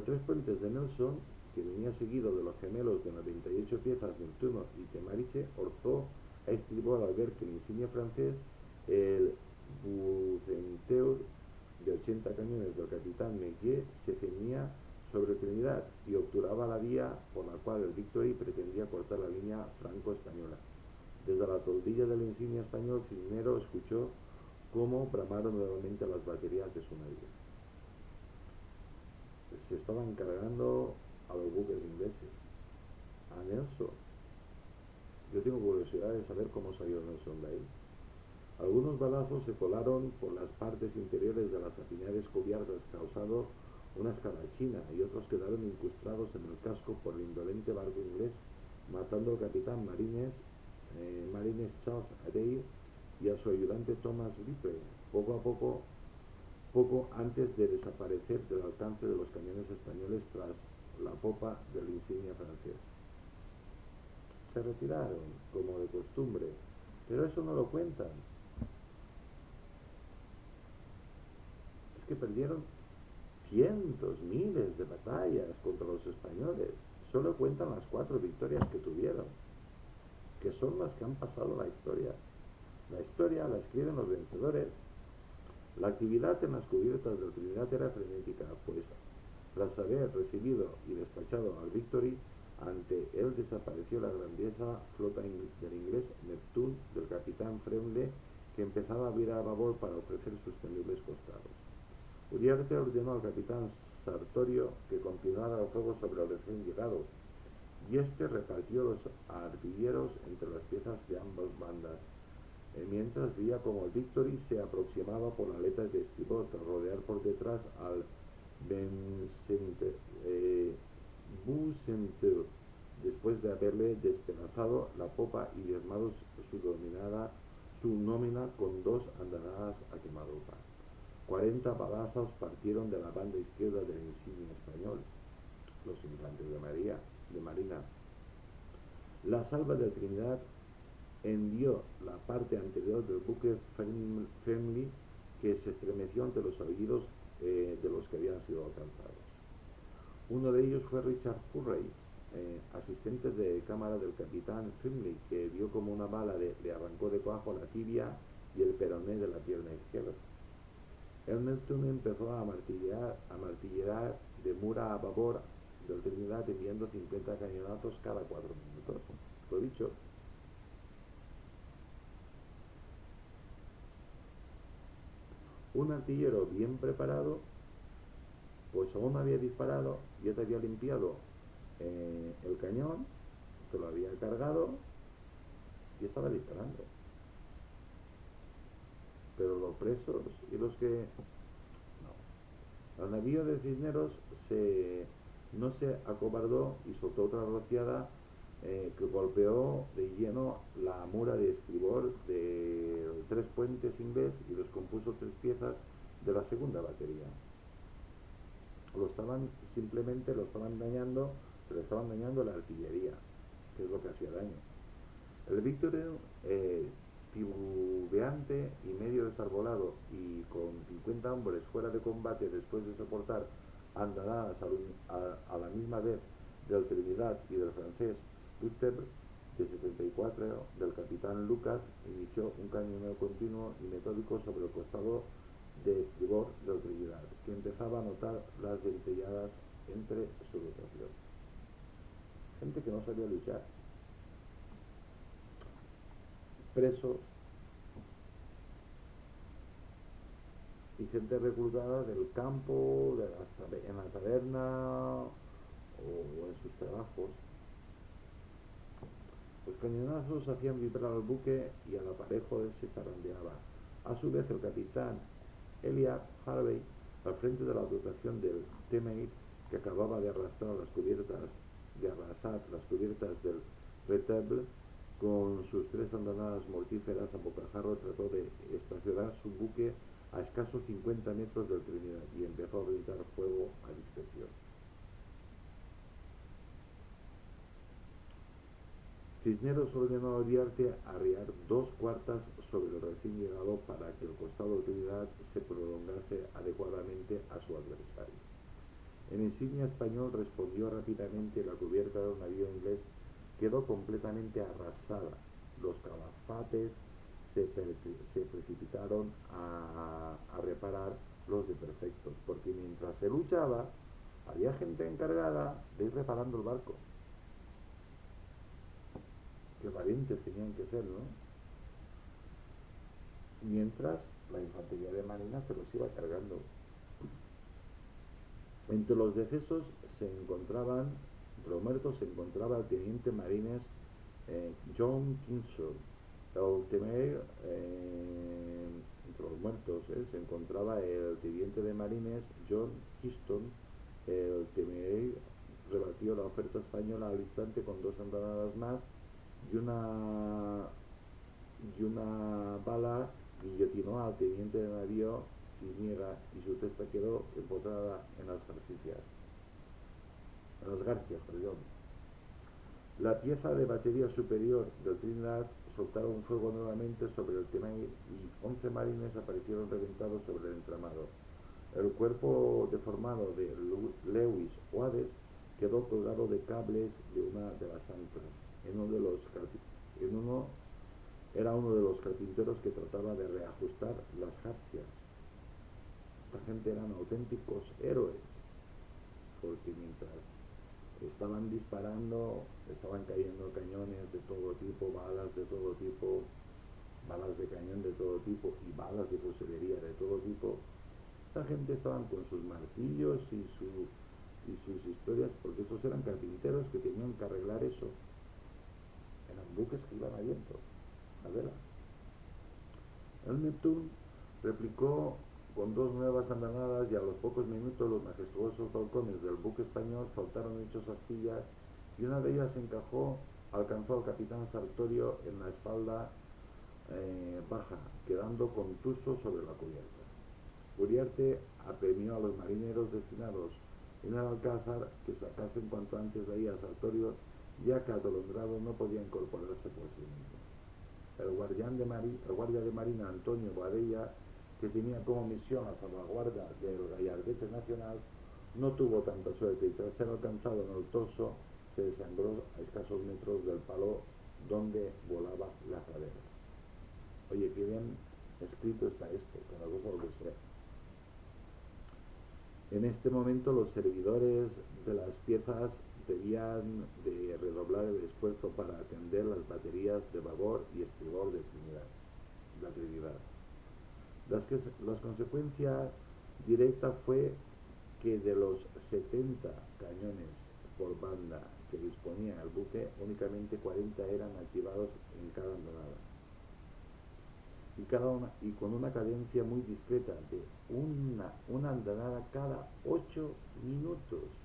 Tres Puentes de Nelson, que venía seguido de los gemelos de 98 piezas Neptuno y Temariche, orzó a estribor al ver que el insignia francés, el Bucentaure de 80 cañones del capitán Meguier, se ceñía sobre Trinidad y obturaba la vía por la cual el Victory pretendía cortar la línea franco-española. Desde la toldilla del insignia español, Cisneros escuchó cómo bramaron nuevamente las baterías de su navío. Se estaban cargando a los buques ingleses, a Nelson. Yo tengo curiosidad de saber cómo salió Nelson de ahí. Algunos balazos se colaron por las partes interiores de las apiñadas cubiertas, causando una escarlachina, y otros quedaron incrustados en el casco por el indolente barco inglés, matando al capitán marines Charles Adair y a su ayudante Thomas Ripley, poco antes de desaparecer del alcance de los cañones españoles tras la popa del insignia francés. Se retiraron, como de costumbre, pero eso no lo cuentan. Es que perdieron cientos, miles de batallas contra los españoles. Solo cuentan las 4 victorias que tuvieron, que son las que han pasado la historia. La historia la escriben los vencedores. La actividad en las cubiertas del Trinidad era frenética, pues tras haber recibido y despachado al Victory, ante él desapareció la grandiosa flota del inglés Neptune del capitán Freundle, que empezaba a virar a babor para ofrecer sus temibles costados. Uriarte ordenó al capitán Sartorio que continuara el fuego sobre el recién llegado, y este repartió los artilleros entre las piezas de ambas bandas, mientras veía como el Victory se aproximaba por la aleta de estribor tras rodear por detrás al Bucentaure, después de haberle despedazado la popa y diezmado su nómina con 2 andanadas a quemarropa. 40 balazos partieron de la banda izquierda del insignia español, los infantes de marina. La salva del Trinidad hendió la parte anterior del buque Friendly, que se estremeció ante los aullidos de los que habían sido alcanzados. Uno de ellos fue Richard Purray, asistente de cámara del capitán Friendly, que vio como una bala le arrancó de cuajo la tibia y el peroné de la pierna izquierda. El Neptune empezó a martillear de mura a babor del Trinidad, enviando 50 cañonazos cada 4 minutos. Lo dicho. Un artillero bien preparado, pues aún no había disparado, ya te había limpiado el cañón, te lo había cargado y estaba disparando. Pero los presos y los que... no. El navío de Cisneros no se acobardó y soltó otra rociada que golpeó de lleno la mura de estribor de 3 puentes inglés y descompuso 3 piezas de la segunda batería. Simplemente lo estaban dañando, pero estaban dañando la artillería, que es lo que hacía daño. El Victory, titubeante y medio desarbolado y con 50 hombres fuera de combate después de soportar andanadas a la misma vez del Trinidad y del francés Lutèbre de 74 del capitán Lucas, inició un cañoneo continuo y metódico sobre el costado de estribor del Trinidad, que empezaba a notar las dentelladas entre su dotación. Gente que no sabía luchar. Presos y gente reclutada del campo, en la taberna o en sus trabajos. Los cañonazos hacían vibrar al buque y al aparejo se zarandeaba. A su vez, el capitán Eliab Harvey, al frente de la dotación del Temei, que acababa de arrasar las cubiertas del Retable, con sus 3 andanadas mortíferas a bocajarro, trató de estacionar su buque a escasos 50 metros del Trinidad y empezó a brindar fuego a discreción. Cisneros ordenó a Uriarte arriar 2 cuartas sobre el recién llegado para que el costado de Trinidad se prolongase adecuadamente a su adversario. En insignia español respondió rápidamente. La cubierta de un navío inglés quedó completamente arrasada. Los calafates se precipitaron a reparar los desperfectos, porque mientras se luchaba había gente encargada de ir reparando el barco. Qué valientes tenían que ser, ¿no? Mientras la infantería de marina se los iba cargando. Entre los decesos entre los muertos se encontraba el teniente marines John Kinsall. Entre los muertos se encontraba el teniente de marines John Houston. El Temeraire rebatió la oferta española al instante con 2 andanadas más y una bala guillotinó al teniente de navío Cisniega y su testa quedó empotrada en las garcias. La pieza de batería superior del Trinidad soltaron fuego nuevamente sobre el Temei y 11 marines aparecieron reventados sobre el entramado. El cuerpo deformado de Lewis Wades quedó colgado de cables de una de las anclas. Era uno de los carpinteros que trataba de reajustar las jarcias. Esta gente eran auténticos héroes, porque mientras estaban disparando, estaban cayendo cañones de todo tipo, balas de todo tipo, balas de cañón de todo tipo y balas de fusilería de todo tipo. Esta gente estaban con sus martillos y sus historias, porque estos eran carpinteros que tenían que arreglar eso. Eran buques que iban a viento, a vela. El Neptune replicó con 2 nuevas andanadas y a los pocos minutos los majestuosos balcones del buque español saltaron hechos astillas y una de ellas alcanzó al capitán Sartorio en la espalda baja, quedando contuso sobre la cubierta. Uriarte apremió a los marineros destinados en el Alcázar que sacasen cuanto antes de ahí a Sartorio, ya que atolondrado no podía incorporarse por sí mismo. El guardia de marina Antonio Boadella, que tenía como misión la salvaguarda del gallardete nacional, no tuvo tanta suerte y tras ser alcanzado en el torso se desangró a escasos metros del palo donde volaba la fradera. Oye, qué bien escrito está esto, cada cosa lo que sea. En este momento los servidores de las piezas debían de redoblar el esfuerzo para atender las baterías de babor y estribor de la Trinidad. Las consecuencias directas fue que de los 70 cañones por banda que disponía el buque, únicamente 40 eran activados en cada andanada. Y con una cadencia muy discreta de una andanada cada 8 minutos.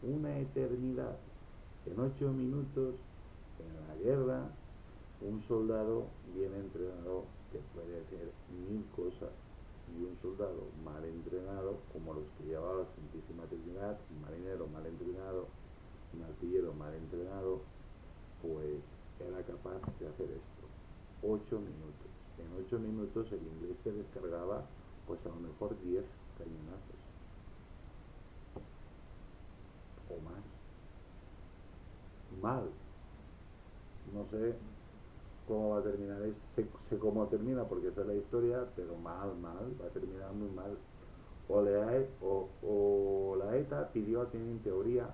Una eternidad. En 8 minutos, en la guerra, un soldado bien entrenado que puede hacer 1000 cosas. y un soldado mal entrenado, como los que llevaba la Santísima Trinidad, un marinero mal entrenado, un artillero mal entrenado, pues era capaz de hacer esto. 8 minutos. En 8 minutos el inglés te descargaba pues a lo mejor 10 cañonazos o más. Mal. No sé cómo va a terminar esto. Sé cómo termina porque esa es la historia, pero mal, va a terminar muy mal. O la ETA pidió en teoría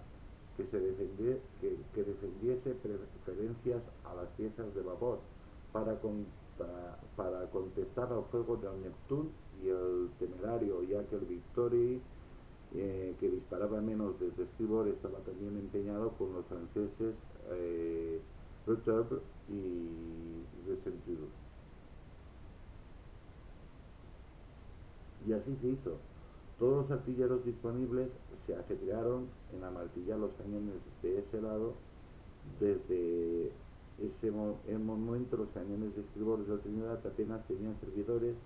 que que defendiese preferencias a las piezas de vapor para, para contestar al fuego del Neptune y el Temerario, ya que el Victory, que disparaba menos desde estribor, estaba también empeñado con los franceses Rutherford y Recenturo. Y así se hizo. Todos los artilleros disponibles se ajetrearon en amartillar los cañones de ese lado. Desde ese momento los cañones de estribor de la Trinidad apenas tenían servidores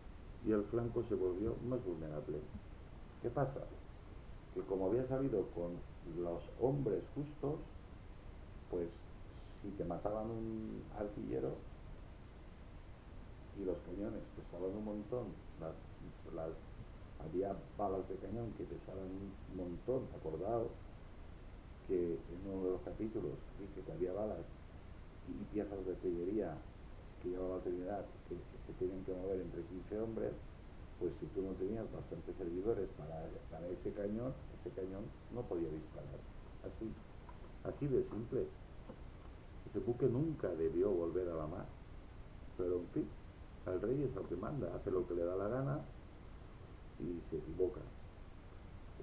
y el flanco se volvió más vulnerable. ¿Qué pasa? Que como había salido con los hombres justos, pues si te mataban un artillero y los cañones pesaban un montón, las había balas de cañón que pesaban un montón, acordaos que en uno de los capítulos dije que había balas y piezas de artillería que llevaba la Trinidad que se tenían que mover entre 15 hombres, pues si tú no tenías bastantes servidores para ese cañón no podía disparar. Así de simple. Ese buque nunca debió volver a la mar. Pero en fin, el rey es el que manda, hace lo que le da la gana y se equivoca.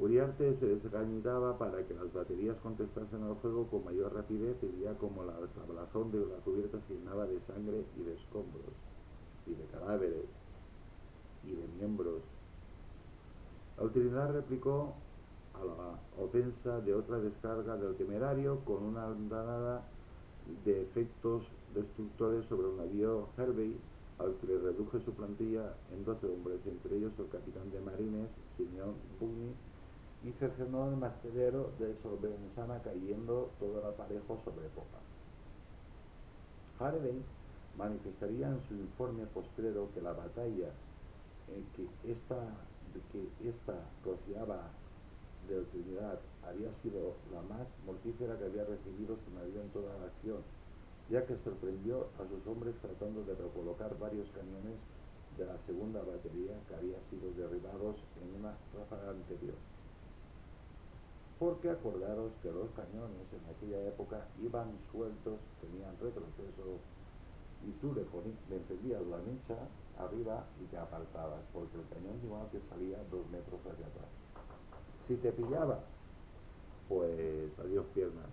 Uriarte se desgañitaba para que las baterías contestasen al fuego con mayor rapidez y veía como la tablazón de la cubierta se llenaba de sangre y de escombros, y de cadáveres, y de miembros. La Trinidad replicó a la ofensa de otra descarga del Temerario con una andanada de efectos destructores sobre el navío Hervey, al que le reduje su plantilla en 12 hombres, entre ellos el capitán de marines, Simeón Bugni, y cercenó el mastodero de Sobrensana, cayendo todo el aparejo sobre popa. Harvey manifestaría en su informe postrero que la batalla que esta rociaba de Trinidad había sido la más mortífera que había recibido su navío en toda la acción, ya que sorprendió a sus hombres tratando de recolocar varios cañones de la segunda batería que había sido derribados en una ráfaga anterior. Porque acordaros que los cañones en aquella época iban sueltos, tenían retroceso, y tú le encendías la mecha arriba y te apartabas, porque el cañón igual que salía 2 metros hacia atrás. Si te pillaba, pues adiós piernas.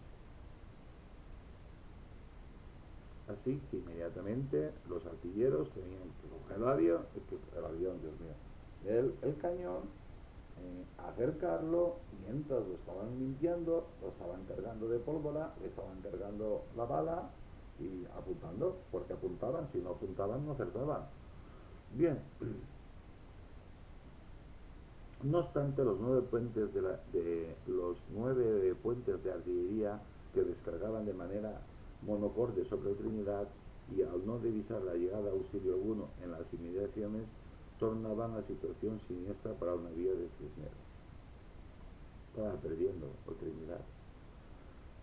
Así que inmediatamente los artilleros tenían que coger el cañón, acercarlo, mientras lo estaban limpiando, lo estaban cargando de pólvora, le estaban cargando la bala y apuntando, porque apuntaban, si no apuntaban no acertaban. Bien, no obstante, los 9 puentes de artillería que descargaban de manera monocorde sobre Trinidad y al no divisar la llegada de auxilio alguno en las inmediaciones, tornaban la situación siniestra para el navío de Cisneros. Estaba perdiendo el Trinidad.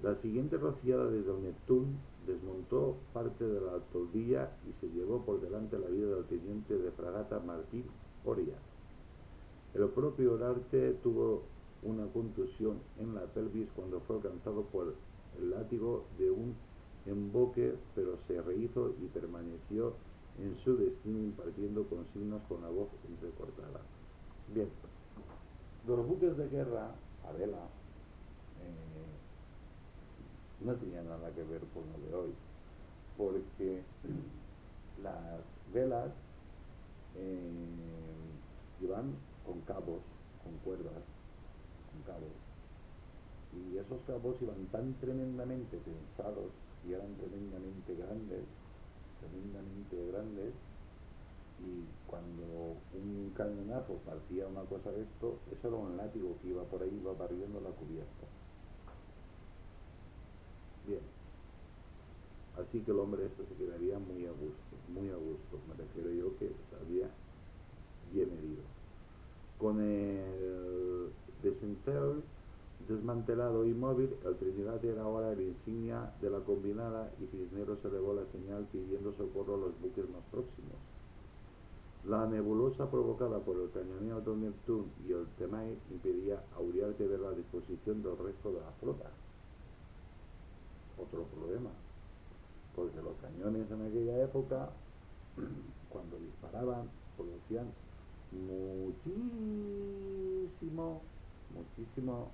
La siguiente rociada desde el Neptune desmontó parte de la toldilla y se llevó por delante la vida del teniente de fragata Martín Oria. El propio Uriarte tuvo una contusión en la pelvis cuando fue alcanzado por el látigo de un emboque, pero se rehizo y permaneció en su destino impartiendo consignas con la voz entrecortada. Bien, los buques de guerra a vela no tenían nada que ver con lo de hoy, porque las velas iban con cabos, con cuerdas, con cabos, y esos cabos iban tan tremendamente tensados y eran tremendamente grandes, y cuando un cañonazo partía una cosa de esto, eso era un látigo que iba por ahí, iba barriendo la cubierta. Bien, así que el hombre este se quedaría muy a gusto, me refiero yo que saldría bien herido. Con el desentel desmantelado y móvil, el Trinidad era ahora la insignia de la combinada y Cisneros elevó la señal pidiendo socorro a los buques más próximos. La nebulosa provocada por el cañoneo del Neptune y el Temai impedía a Uriarte ver la disposición del resto de la flota. Otro problema, porque los cañones en aquella época, cuando disparaban, producían muchísimo, muchísimo,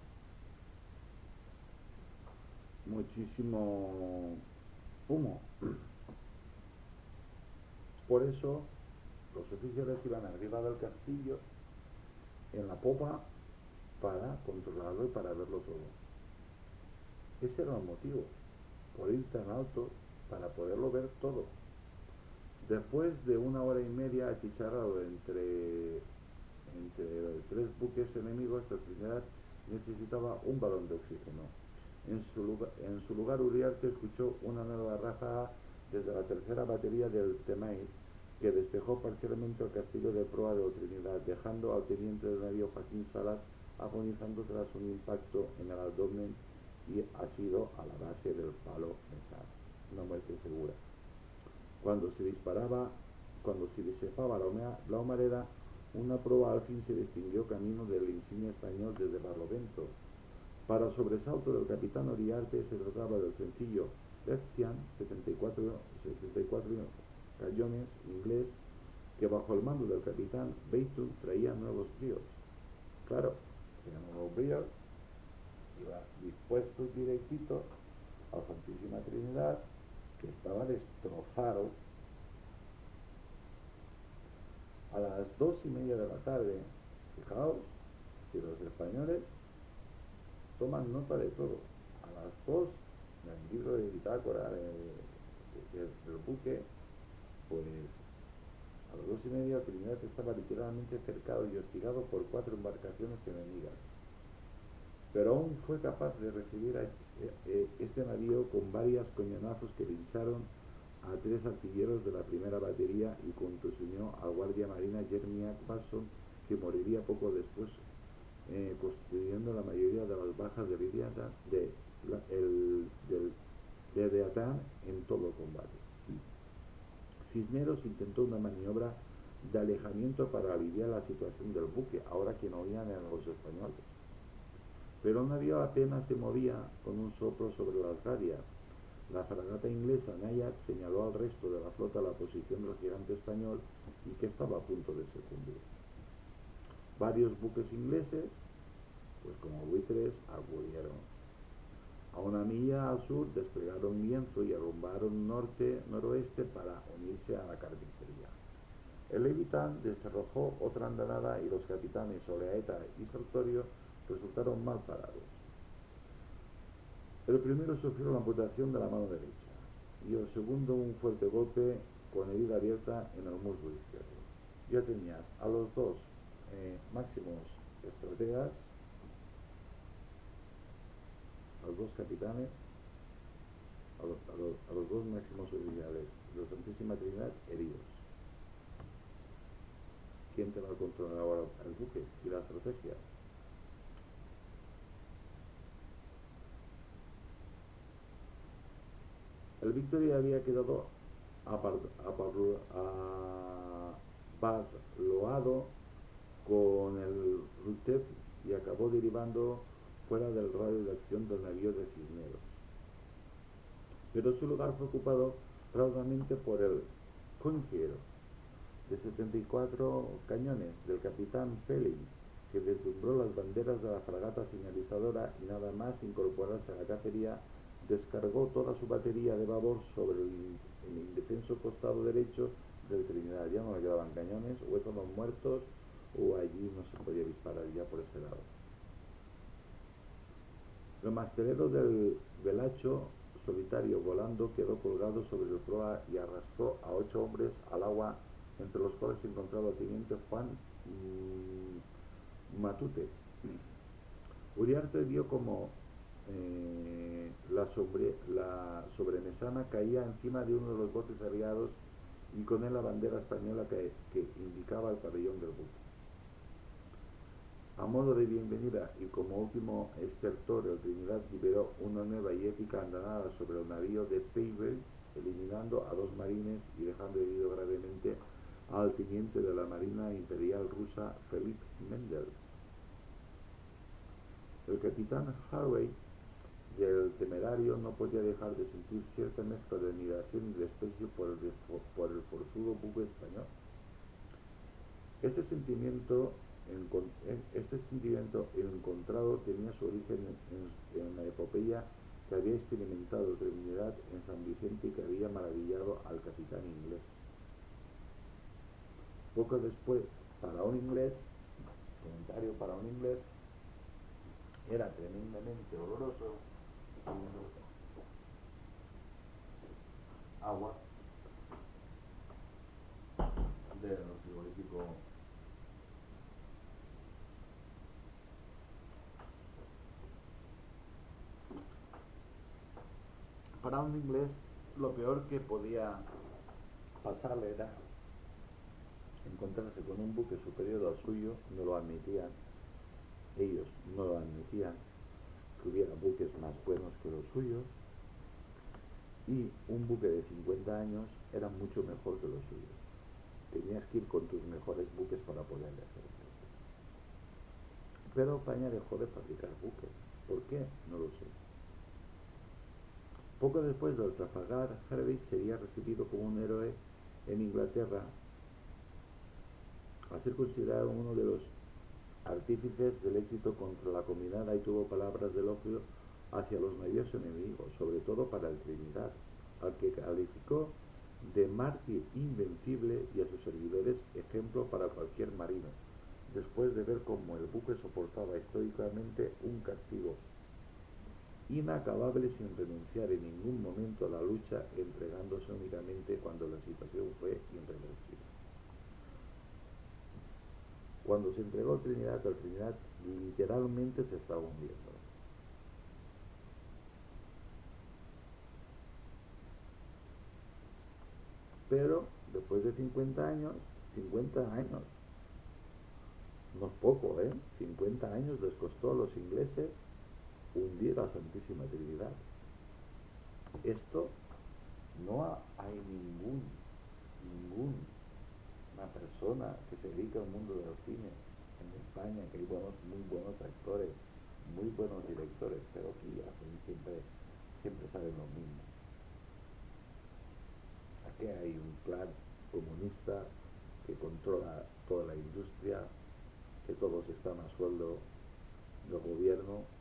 muchísimo humo. Por eso los oficiales iban arriba del castillo en la popa para controlarlo y para verlo todo. Ese era el motivo, por ir tan alto para poderlo ver todo. Después de 1 hora y media achicharrado entre tres buques enemigos, el Trinidad necesitaba un balón de oxígeno. En su lugar Uriarte escuchó una nueva ráfaga desde la tercera batería del Temai, que despejó parcialmente el castillo de proa de Trinidad, dejando al teniente del navío Joaquín Salas agonizando tras un impacto en el abdomen y asido a la base del palo mesano. Una muerte segura. Cuando se disipaba la humareda, una proa al fin se distinguió camino del insignia español desde Barlovento. Para sobresalto del capitán Uriarte, se trataba del sencillo Bestian 74 cañones inglés que bajo el mando del capitán Beatty traía nuevos bríos. Claro, traía nuevos bríos, iba dispuesto directito a Santísima Trinidad, que estaba destrozado. A las 2:30 de la tarde, fijaos, si los españoles toman nota de todo, a las 2, en el libro de bitácora del buque, pues a las 2:30 Trinidad estaba literalmente cercado y hostigado por 4 embarcaciones enemigas, pero aún fue capaz de recibir a este navío con varios cañonazos que lincharon a 3 artilleros de la primera batería y contusionó al guardia marina Jeremiah Watson, que moriría poco después, constituyendo la mayoría de las bajas de Leviatán en todo el combate. Cisneros intentó una maniobra de alejamiento para aliviar la situación del buque, ahora que no oían a los españoles. Pero el navío apenas se movía con un soplo sobre las radias. La fragata inglesa Nayar señaló al resto de la flota la posición del gigante español y que estaba a punto de secundir. Varios buques ingleses, pues como buitres, acudieron. A 1 milla al sur desplegaron lienzo y arrumbaron norte-noroeste para unirse a la carnicería. El Levitán descerrojó otra andanada y los capitanes Oleaeta y Sartorio resultaron mal parados. El primero sufrió la amputación de la mano derecha y el segundo un fuerte golpe con herida abierta en el muslo izquierdo. Ya tenías a los dos máximos estrategas, a los dos capitanes, a los dos máximos oficiales de la Santísima Trinidad heridos. ¿Quién te va a controlar ahora el buque y la estrategia? El Victoria había quedado aparloado con el Rutep y acabó derivando fuera del radio de acción del navío de Cisneros. Pero su lugar fue ocupado raudamente por el Conqueror, de 74 cañones, del capitán Pelling, que deslumbró las banderas de la fragata señalizadora y nada más incorporarse a la cacería, descargó toda su batería de babor sobre el indefenso costado derecho del Trinidad. Ya no le quedaban cañones, o estaban muertos, o allí no se podía disparar ya por ese lado. El mastelero del Velacho, solitario volando, quedó colgado sobre el proa y arrastró a 8 hombres al agua, entre los cuales se encontraba el teniente Juan Matute. Uriarte vio como la sobremesana caía encima de uno de los botes arriados y con él la bandera española que indicaba el pabellón del buque. A modo de bienvenida y como último estertor, el Trinidad liberó una nueva y épica andanada sobre el navío de Peavey, eliminando a 2 marines y dejando herido gravemente al teniente de la Marina Imperial rusa Philipp Mendel. El capitán Harvey del Temerario no podía dejar de sentir cierta mezcla de admiración y desprecio por el forzudo buque español. Este sentimiento, este sentimiento encontrado tenía su origen en la epopeya que había experimentado Trinidad en San Vicente y que había maravillado al capitán inglés. Poco después, para un inglés, era tremendamente doloroso agua del frigorífico. Para un inglés, lo peor que podía pasarle era encontrarse con un buque superior al suyo. No lo admitían, ellos no lo admitían, que hubiera buques más buenos que los suyos, y un buque de 50 años era mucho mejor que los suyos. Tenías que ir con tus mejores buques para poder hacer eso. Pero España dejó de fabricar buques. ¿Por qué? No lo sé. Poco después del Trafalgar, Harvey sería recibido como un héroe en Inglaterra, a ser considerado uno de los artífices del éxito contra la combinada, y tuvo palabras de elogio hacia los navíos enemigos, sobre todo para el Trinidad, al que calificó de mártir invencible y a sus servidores ejemplo para cualquier marino, después de ver cómo el buque soportaba estoicamente un castigo inacabable sin renunciar en ningún momento a la lucha, entregándose únicamente cuando la situación fue irreversible. Cuando se entregó el Trinidad literalmente se estaba hundiendo. Pero después de 50 años, no es poco, 50 años les costó a los ingleses hundir a Santísima Trinidad. Esto no hay ninguna persona que se dedique al mundo del cine en España, que hay muy buenos actores, muy buenos directores, pero aquí siempre salen lo mismo. Aquí hay un clan comunista que controla toda la industria, que todos están a sueldo del gobierno.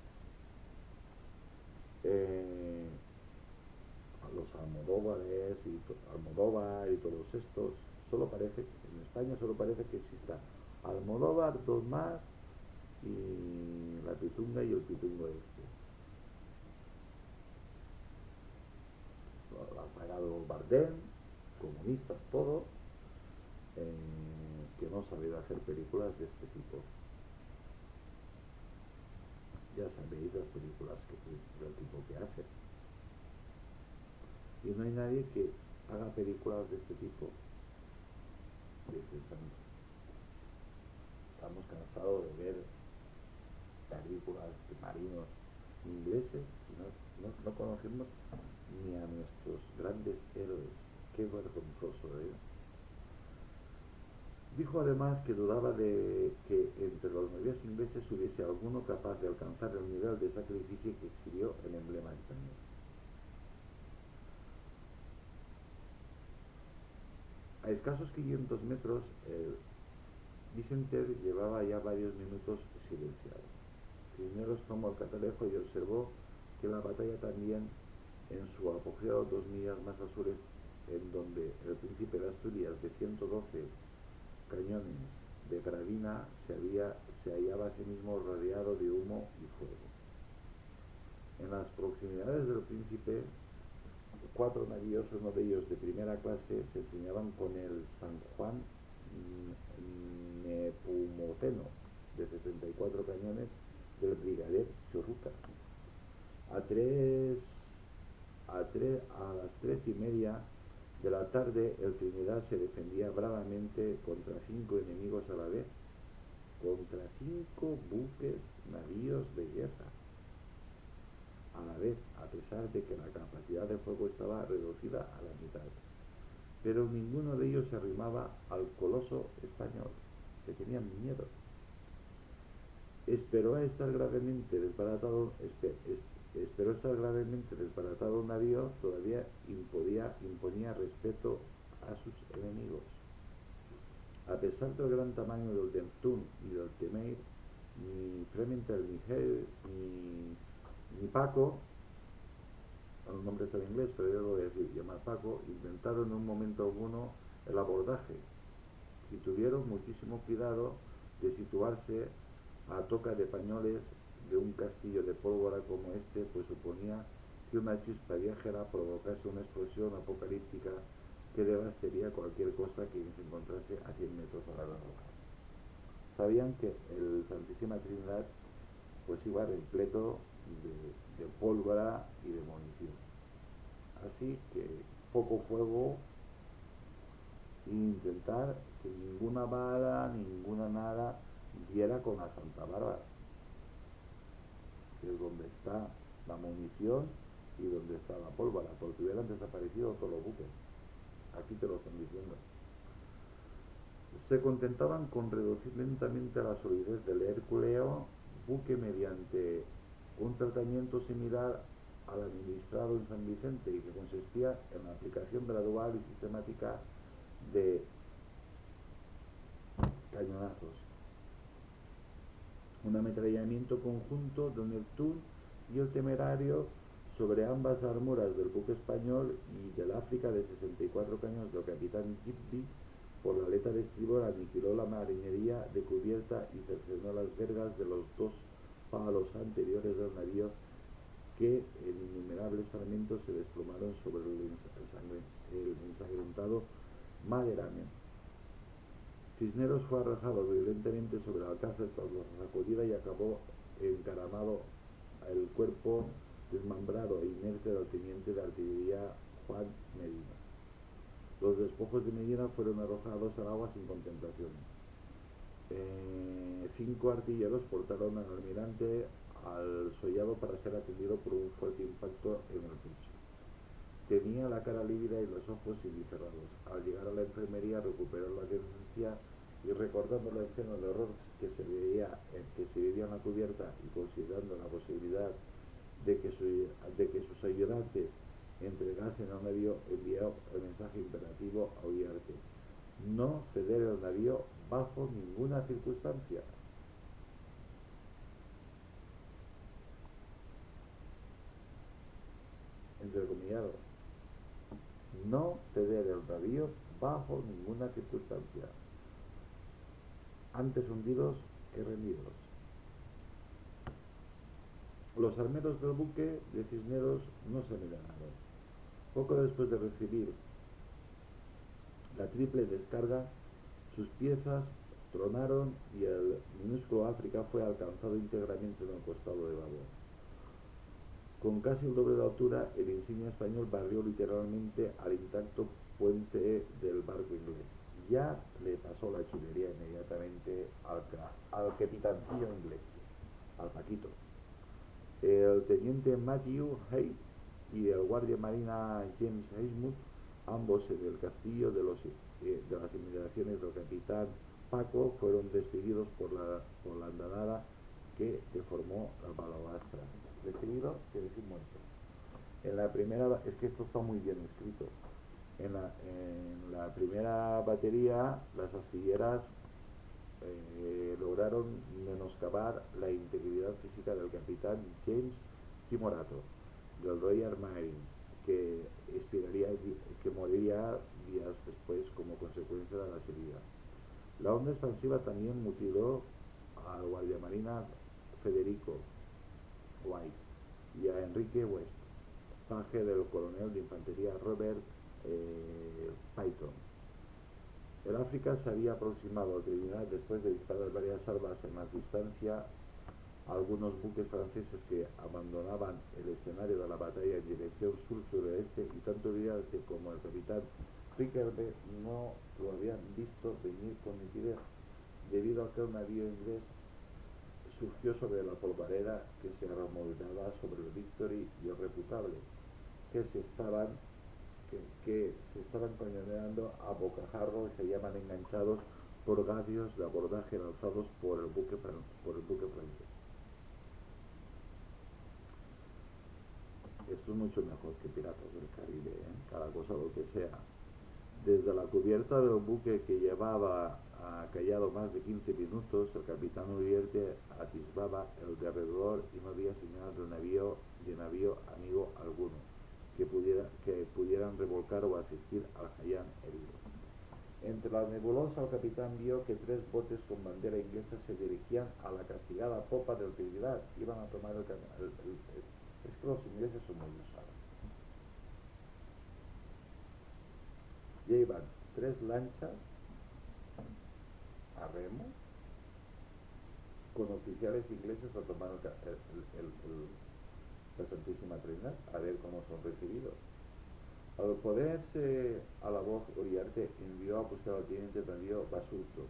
Los Almodóvar y todos estos, en España solo parece que exista Almodóvar, dos más, y la Pitunga y el Pitungo este. Ha sacado Bardem, comunistas todos, que no han sabido hacer películas de este tipo. Ya sabéis las películas del tipo que hacen. Y no hay nadie que haga películas de este tipo. Estamos cansados de ver películas de marinos ingleses y no conocemos ni a nuestros grandes héroes. Qué vergonzoso, Dijo además que dudaba de que entre los navíos ingleses hubiese alguno capaz de alcanzar el nivel de sacrificio que exhibió el emblema español. A escasos 500 metros, el Vicenter llevaba ya varios minutos silenciado. Cisneros tomó el catalejo y observó que la batalla también en su apogeo 2 millas más al sur, en donde el Príncipe de Asturias de 112 cañones de carabina se hallaba asimismo rodeado de humo y fuego. En las proximidades del Príncipe, 4 navíos, uno de ellos de primera clase, se enseñaban con el San Juan Nepomuceno de 74 cañones del brigadier Churruca. A las 3:30 de la tarde, el Trinidad se defendía bravamente contra 5 enemigos a la vez, contra 5 buques, navíos de guerra a la vez, a pesar de que la capacidad de fuego estaba reducida a la mitad. Pero ninguno de ellos se arrimaba al coloso español, que tenían miedo. Esperó estar gravemente desbaratado un navío, todavía imponía respeto a sus enemigos. A pesar del gran tamaño del Neptune y del Temeir, ni Fremantle, ni Hale, ni Paco, el nombre está en inglés, pero yo lo voy a decir, llamar Paco, intentaron en un momento alguno el abordaje y tuvieron muchísimo cuidado de situarse a toca de pañoles de un castillo de pólvora como este, pues suponía que una chispa viajera provocase una explosión apocalíptica que devastaría cualquier cosa que se encontrase a 100 metros a la redonda. Sabían que el Santísima Trinidad pues iba repleto de pólvora y de munición. Así que poco fuego e intentar que ninguna bala, ninguna nada diera con la Santa Bárbara, que es donde está la munición y donde está la pólvora, porque hubieran desaparecido todos los buques. Aquí te lo están diciendo. Se contentaban con reducir lentamente la solidez del Herculeo, buque mediante un tratamiento similar al administrado en San Vicente y que consistía en la aplicación gradual y sistemática de cañonazos. Un ametrallamiento conjunto del Neptune y el Temerario sobre ambas armuras del buque español y del África de 64 cañones del capitán Gibby por la aleta de estribor aniquiló la marinería de cubierta y cercenó las vergas de los 2 palos anteriores del navío, que en innumerables fragmentos se desplomaron sobre el ensangrentado Maderamen. Cisneros fue arrojado violentamente sobre el alcázar tras la sacudida y acabó encaramado el cuerpo desmembrado e inerte del teniente de artillería Juan Medina. Los despojos de Medina fueron arrojados al agua sin contemplaciones. 5 artilleros portaron al almirante al sollado para ser atendido por un fuerte impacto en el pecho. Tenía la cara lívida y los ojos semicerrados. Al llegar a la enfermería recuperó la decencia y, recordando la escena de horror que se vivía en la cubierta y considerando la posibilidad de que sus ayudantes entregasen al navío, envió el mensaje imperativo a Uriarte: no ceder el navío bajo ninguna circunstancia. Entrecomillado: no ceder el navío bajo ninguna circunstancia. Antes hundidos que rendidos. Los armeros del buque de Cisneros no se amilaron. Poco después de recibir la triple descarga, sus piezas tronaron y el minúsculo África fue alcanzado íntegramente en el costado de babor. Con casi el doble de altura, el insigne español barrió literalmente al intacto puente del barco inglés. Ya le pasó la chulería inmediatamente al capitancillo inglés, al Paquito. El teniente Matthew Hay y el guardia marina James Heismuth, ambos en el castillo de las inmediaciones del capitán Paco, fueron despedidos por la andanada que deformó la balaustrada. Despedido quiere decir muerto. En la primera, es que esto está muy bien escrito. En la primera batería, las astilleras lograron menoscabar la integridad física del capitán James Timorato del Royal Marines, que moriría días después como consecuencia de las heridas. La onda expansiva también mutiló al guardiamarina Federico White y a Enrique West, paje del coronel de infantería Robert Peyton. El África se había aproximado a Trinidad después de disparar varias salvas en más distancia. Algunos buques franceses que abandonaban el escenario de la batalla en dirección sur-suroeste, y tanto Uriarte como el capitán Rickerbe no lo habían visto venir con nitidez, debido a que un navío inglés surgió sobre la polvareda que se remodelaba sobre el Victory y el Reputable, que se estaban cañoneando a bocajarro y se llaman enganchados por gavios de abordaje lanzados por el buque francés. Esto es mucho mejor que Piratas del Caribe, ¿eh? Cada cosa lo que sea. Desde la cubierta del buque, que llevaba callado más de 15 minutos, el capitán Uriarte atisbaba el derredor y no había señal de navío amigo alguno que pudieran revolcar o asistir al Haiyan herido. Entre la nebulosa, el capitán vio que 3 botes con bandera inglesa se dirigían a la castigada popa del Trinidad. Iban a tomar el es que los ingleses son muy usados. Ya iban 3 lanchas a remo con oficiales ingleses a tomar la Santísima Trinidad, a ver cómo son recibidos. Al ponerse a la voz, Uriarte envió a buscar al teniente navío Basulto,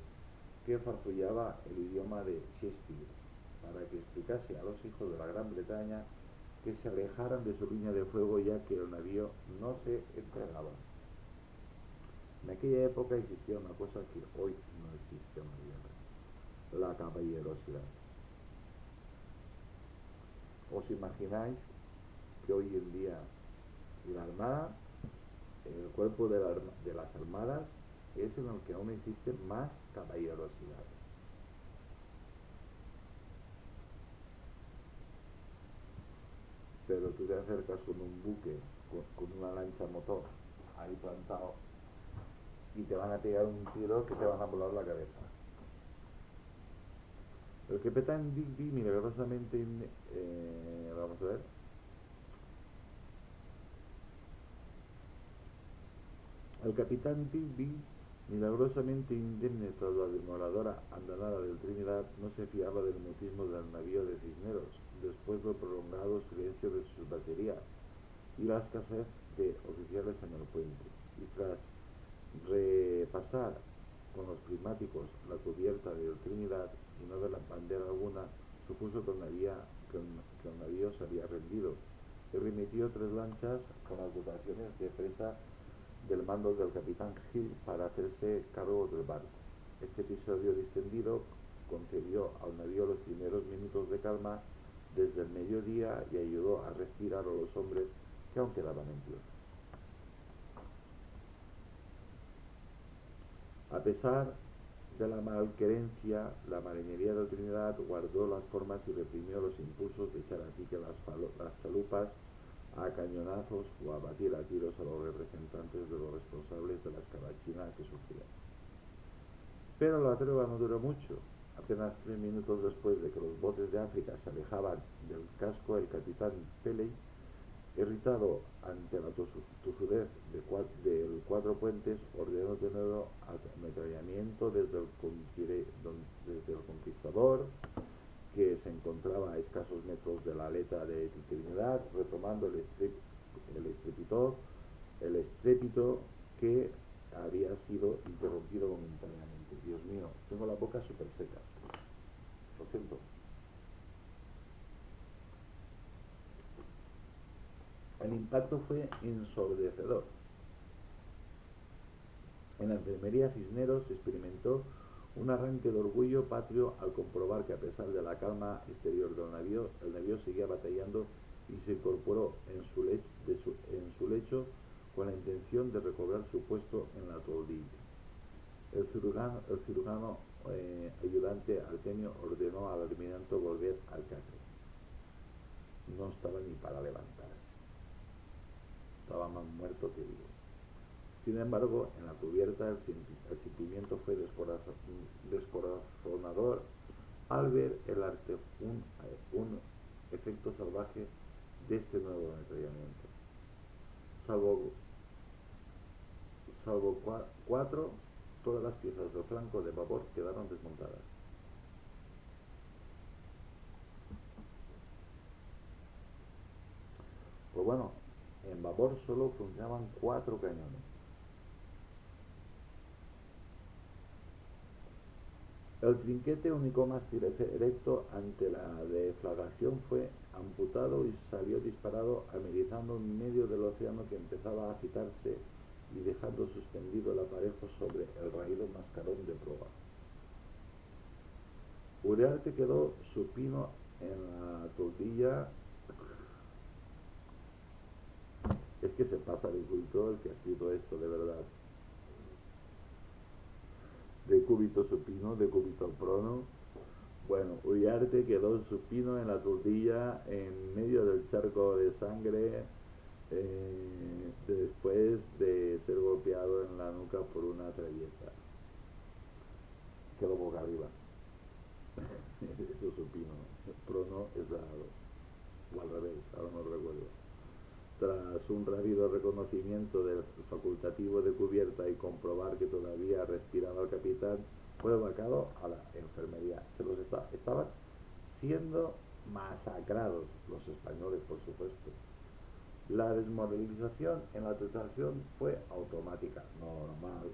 que farfullaba el idioma de Shakespeare, para que explicase a los hijos de la Gran Bretaña que se alejaran de su línea de fuego, ya que el navío no se entregaba. En aquella época existía una cosa que hoy no existe en la guerra: la caballerosidad. ¿Os imagináis que hoy en día la Armada, el cuerpo de las armadas, es en el que aún existe más caballerosidad? Pero tú te acercas con un buque, con una lancha motor ahí plantado, y te van a pegar un tiro que te van a volar la cabeza. El capitán Digby milagrosamente, vamos a ver, el capitán Digby, milagrosamente indemne tras la demoledora andanada del Trinidad, no se fiaba del mutismo del navío de Cisneros, después del prolongado silencio de sus baterías y la escasez de oficiales en el puente, y tras repasar con los prismáticos la cubierta del Trinidad y no ver la bandera alguna, supuso que el navío se había rendido, y remitió 3 lanchas con las dotaciones de presa del mando del capitán Hill para hacerse cargo del barco. Este episodio distendido concedió al navío los primeros minutos de calma desde el mediodía y ayudó a respirar a los hombres que aún quedaban en tierra. A pesar de la malquerencia, la marinería del Trinidad guardó las formas y reprimió los impulsos de echar a pique las chalupas a cañonazos o a batir a tiros a los representantes de los responsables de la escabachina que sufrían. Pero la tregua no duró mucho. Apenas 3 minutos después de que los botes de África se alejaban del casco, el capitán Pelley, irritado ante la tosudez del Cuatro Puentes, ordenó de nuevo ametrallamiento desde el Conquistador, que se encontraba a escasos metros de la aleta de Trinidad, retomando el estrépito que había sido interrumpido momentáneamente. Dios mío, tengo la boca súper seca. Lo siento. El impacto fue ensordecedor. En la enfermería Cisneros se experimentó un arranque de orgullo patrio al comprobar que, a pesar de la calma exterior del navío, el navío seguía batallando y se incorporó en su lecho con la intención de recobrar su puesto en la toldilla. El cirujano ayudante Artemio ordenó al almirante volver al catre. No estaba ni para levantarse. Estaba más muerto que vivo. Sin embargo, en la cubierta el sentimiento fue descorazonador al ver un efecto salvaje de este nuevo ametrallamiento. Salvo 4 Todas las piezas del flanco de babor quedaron desmontadas. Pues bueno, en babor solo funcionaban 4 cañones. El trinquete, único mástil erecto ante la deflagración, fue amputado y salió disparado amenizando en medio del océano que empezaba a agitarse y dejando suspendido el aparejo sobre el raído mascarón de proa. Uriarte quedó supino en la toldilla. Es que se pasa de culto el que ha escrito esto, de verdad. De cúbito supino, de cúbito prono. Bueno, Uriarte quedó supino en la toldilla en medio del charco de sangre después de ser golpeado en la nuca por una traviesa. Quedó boca arriba. Eso supino. Prono es dado. O al revés, ahora no recuerdo. Tras un rápido reconocimiento del facultativo de cubierta y comprobar que todavía respiraba el capitán, fue vacado a la enfermería. Estaban siendo masacrados los españoles, por supuesto. La desmoralización en la tripulación fue automática, normal.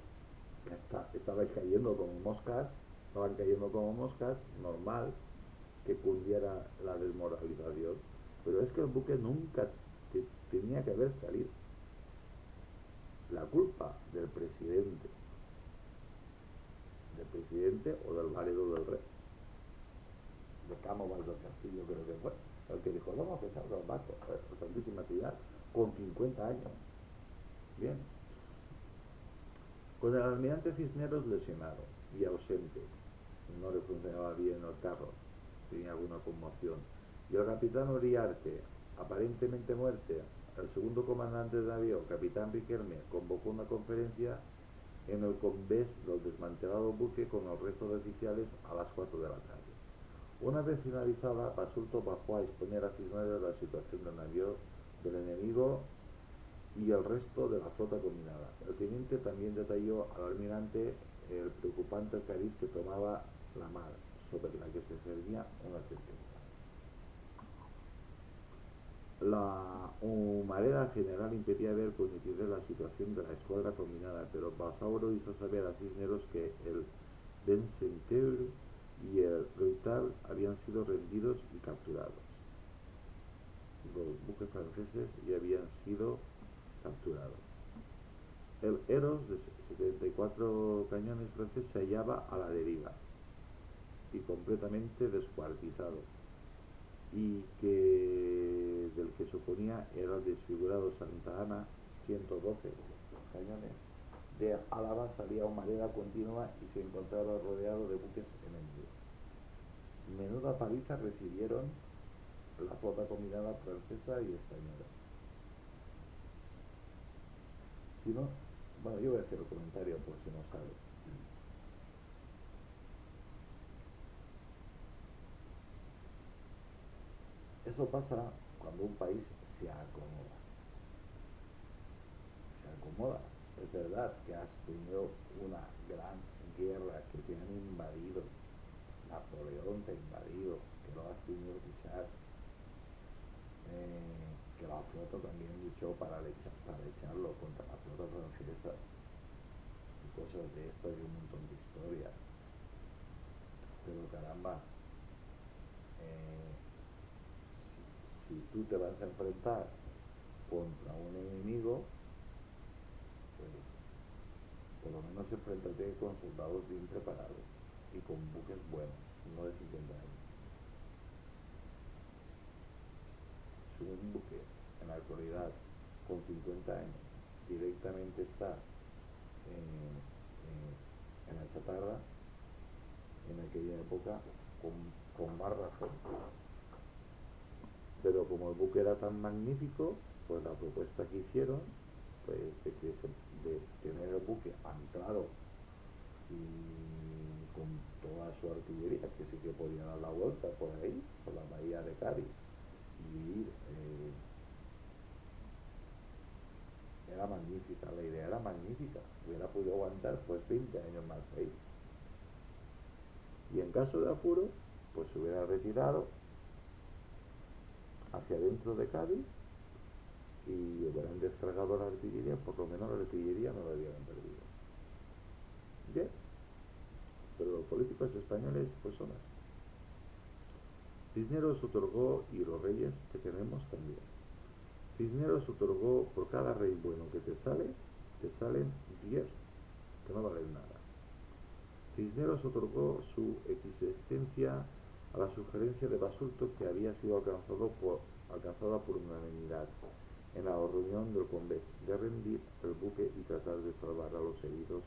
Estabais cayendo como moscas, estaban cayendo como moscas, normal que cundiera la desmoralización. Pero es que el buque nunca tenía que haber salido. La culpa del presidente o del marido del rey, de Cánovas del Castillo creo que fue, el que dijo, vamos a salga el barco, Santísima Trinidad, con 50 años. Bien. Con el almirante Cisneros lesionado y ausente, no le funcionaba bien el carro, tenía alguna conmoción, y el capitán Uriarte, aparentemente muerte, el segundo comandante de navío, capitán Riquelme, convocó una conferencia en el convés del desmantelado buque con el resto de oficiales a las 4 de la tarde. Una vez finalizada, Basulto bajó a exponer a Cisneros la situación del navío del enemigo y el resto de la flota combinada. El teniente también detalló al almirante el preocupante cariz que tomaba la mar, sobre la que se cernía una tempestad. La humareda general impedía ver con nitidez la situación de la escuadra combinada, pero Basauro hizo saber a Cisneros que el Vincenter y el Reutal habían sido rendidos y capturados. Los buques franceses ya habían sido capturados. El Eros, de 74 cañones francés, se hallaba a la deriva y completamente descuartizado, y del que suponía era el desfigurado Santa Ana, 112 cañones. De Álava salía humareda continua y se encontraba rodeado de buques enemigos. Menuda paliza recibieron la flota combinada francesa y española. Si no, bueno, yo voy a hacer el comentario por si no sabes. Eso pasa cuando un país se acomoda. Se acomoda. Es verdad que has tenido una gran guerra, que te han invadido. Napoleón te ha invadido, que lo has tenido que echar. Que la flota también luchó para echarlo contra la flota francesa. Y cosas de estas y un montón de historias. Pero caramba, eh, si tú te vas a enfrentar contra un enemigo, pues por lo menos enfréntate con soldados bien preparados y con buques buenos, no de 50 años. Si un buque en la actualidad con 50 años directamente está en la chatarra, en aquella época con más razón. Pero como el buque era tan magnífico, pues la propuesta que hicieron, pues de tener el buque anclado y con toda su artillería, que sí que podía dar la vuelta por ahí, por la bahía de Cádiz, y ir era magnífica, la idea era magnífica, hubiera podido aguantar pues 20 años más ahí. Y en caso de apuro, pues se hubiera retirado hacia dentro de Cádiz y hubieran descargado la artillería, por lo menos la artillería no la hubieran perdido. Bien, pero los políticos españoles pues son así. Cisneros otorgó, y los reyes que tenemos también, Cisneros otorgó por cada rey bueno que te salen 10 que no valen nada. Cisneros otorgó su existencia a la sugerencia de Basulto que había sido alcanzada por unanimidad en la reunión del Convés de rendir el buque y tratar de salvar a los heridos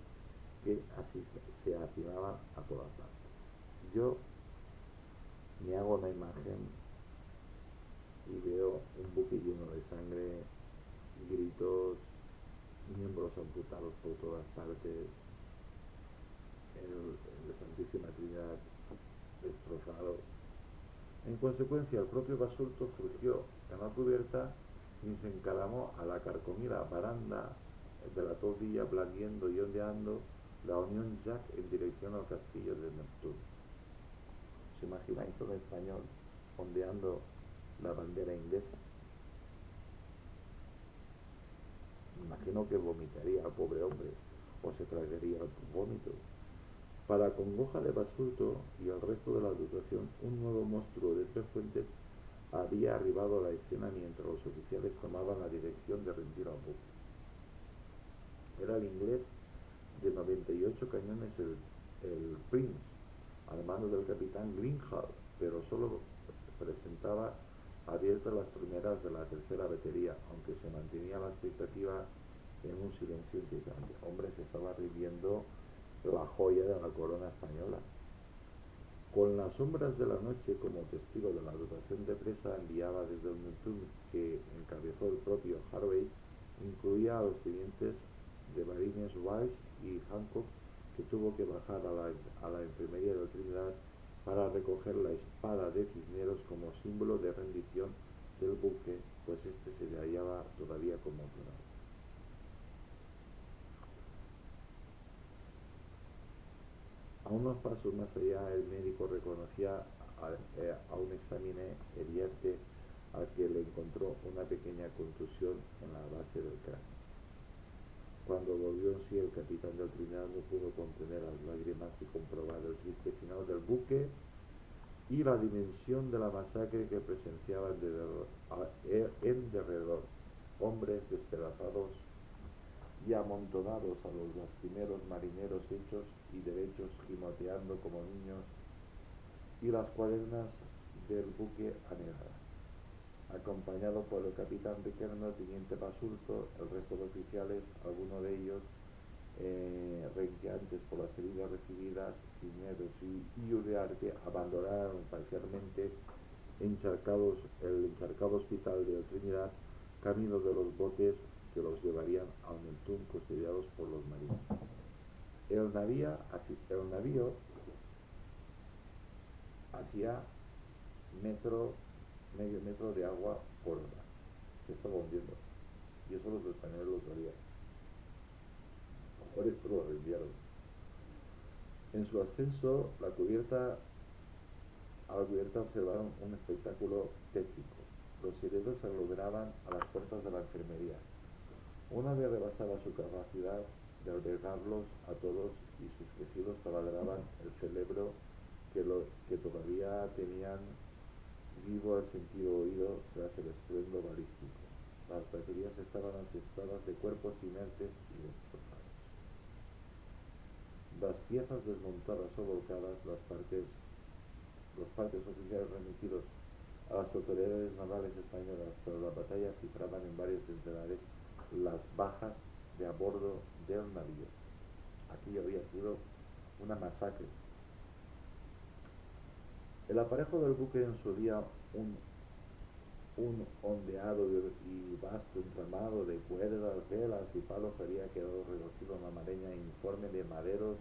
que así se hacinaban a todas partes. Yo me hago una imagen y veo un buque lleno de sangre, gritos, miembros amputados por todas partes, el Santísima Trinidad destrozado. En consecuencia, el propio Basulto surgió en la cubierta y se encaramó a la carcomida baranda de la toldilla, blandiendo y ondeando la Unión Jack en dirección al castillo de Neptuno. ¿Os imagináis a un español ondeando la bandera inglesa? Me imagino que vomitaría al pobre hombre o se tragaría el vómito. Para congoja de Basulto y el resto de la dotación, un nuevo monstruo de 3 fuentes había arribado a la escena mientras los oficiales tomaban la dirección de rendir al buque. Era el inglés de 98 cañones, el Prince, al mando del capitán Greenhall, pero solo presentaba abiertas las troneras de la tercera batería, aunque se mantenía la expectativa en un silencio inquietante. Hombre, se estaba rindiendo la joya de la corona española. Con las sombras de la noche como testigo de la dotación de presa enviada desde el Neptune que encabezó el propio Harvey, incluía a los tenientes de marines Rice y Hancock, que tuvo que bajar a la enfermería de la Trinidad para recoger la espada de Cisneros como símbolo de rendición del buque, pues este se hallaba todavía conmocionado. A unos pasos más allá, el médico reconocía a un examine heriente al que le encontró una pequeña contusión en la base del cráneo. Cuando volvió en sí, el capitán del Trinidad no pudo contener las lágrimas y comprobar el triste final del buque y la dimensión de la masacre que presenciaban en derredor. Hombres despedazados y amontonados a los lastimeros marineros hechos y derechos, gimoteando como niños, y las cuadernas del buque anegadas. Acompañado por el capitán Riquelme, el teniente Basulto, el resto de oficiales, algunos de ellos renqueantes por las heridas recibidas, Cisneros y Uriarte abandonaron parcialmente el encharcado hospital de Trinidad, camino de los botes que los llevarían al Neptune, custodiados por los marinos. El navío hacía medio metro de agua por hora. Se estaba hundiendo. Y eso los españoles lo sabían. Por eso lo rindieron. En su ascenso, a la cubierta observaron un espectáculo tétrico. Los heridos se aglomeraban a las puertas de la enfermería. Una vez rebasaba su capacidad de albergarlos a todos y sus quejidos taladraban el cerebro que todavía tenían vivo el sentido oído tras el estruendo balístico. Las baterías estaban atestadas de cuerpos inertes y destrozados. Las piezas desmontadas o volcadas, los partes oficiales remitidos a las autoridades navales españolas tras la batalla cifraban en varios centenares las bajas de a bordo del navío. Aquí había sido una masacre. El aparejo del buque, en su día un ondeado y vasto entramado de cuerdas, velas y palos, había quedado reducido a una maraña informe de maderos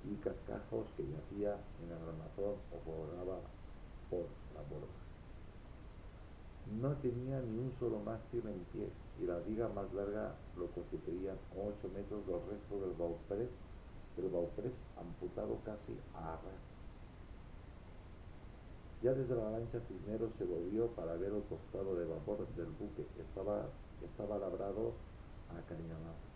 y cascajos que yacía en el armazón o colgaba por la borda. no tenía ni un solo mástil en pie y la viga más larga lo constituían 8 metros los restos del bauprés amputado casi a ras. Ya desde la lancha Cisneros se volvió para ver el costado de vapor del buque. Estaba labrado a cañonazos.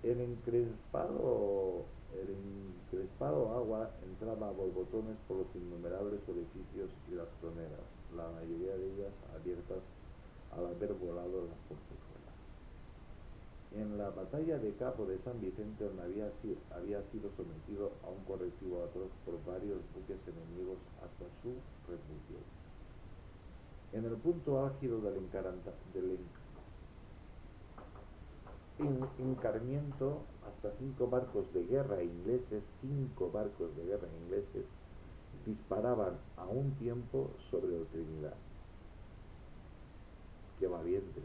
El encrespado, el encrespado agua entraba a borbotones por los innumerables orificios y las troneras, la mayoría de ellas abiertas al haber volado las portezuelas. En la batalla de Cabo de San Vicente el navío había sido sometido a un correctivo atroz por varios buques enemigos hasta su refugio. En el punto álgido del encarmiento, hasta 5 barcos de guerra ingleses disparaban a un tiempo sobre el Trinidad. Qué valientes,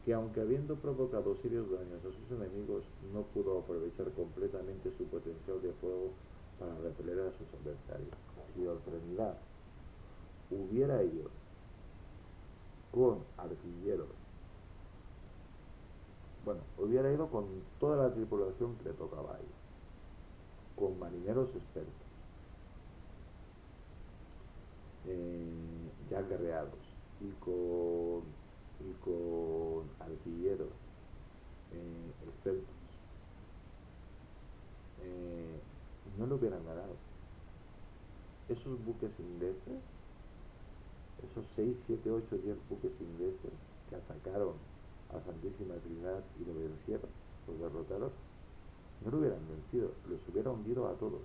que aunque habiendo provocado serios daños a sus enemigos, no pudo aprovechar completamente su potencial de fuego para repeler a sus adversarios. Si el Trinidad hubiera ido con artilleros, hubiera ido con toda la tripulación que le tocaba ahí, con marineros expertos, ya guerreados, y con artilleros expertos, no lo hubieran ganado. Esos buques ingleses, esos 6, 7, 8, 10 buques ingleses que atacaron a Santísima Trinidad y lo vencieron, los derrotaron, no lo hubieran vencido, los hubiera hundido a todos.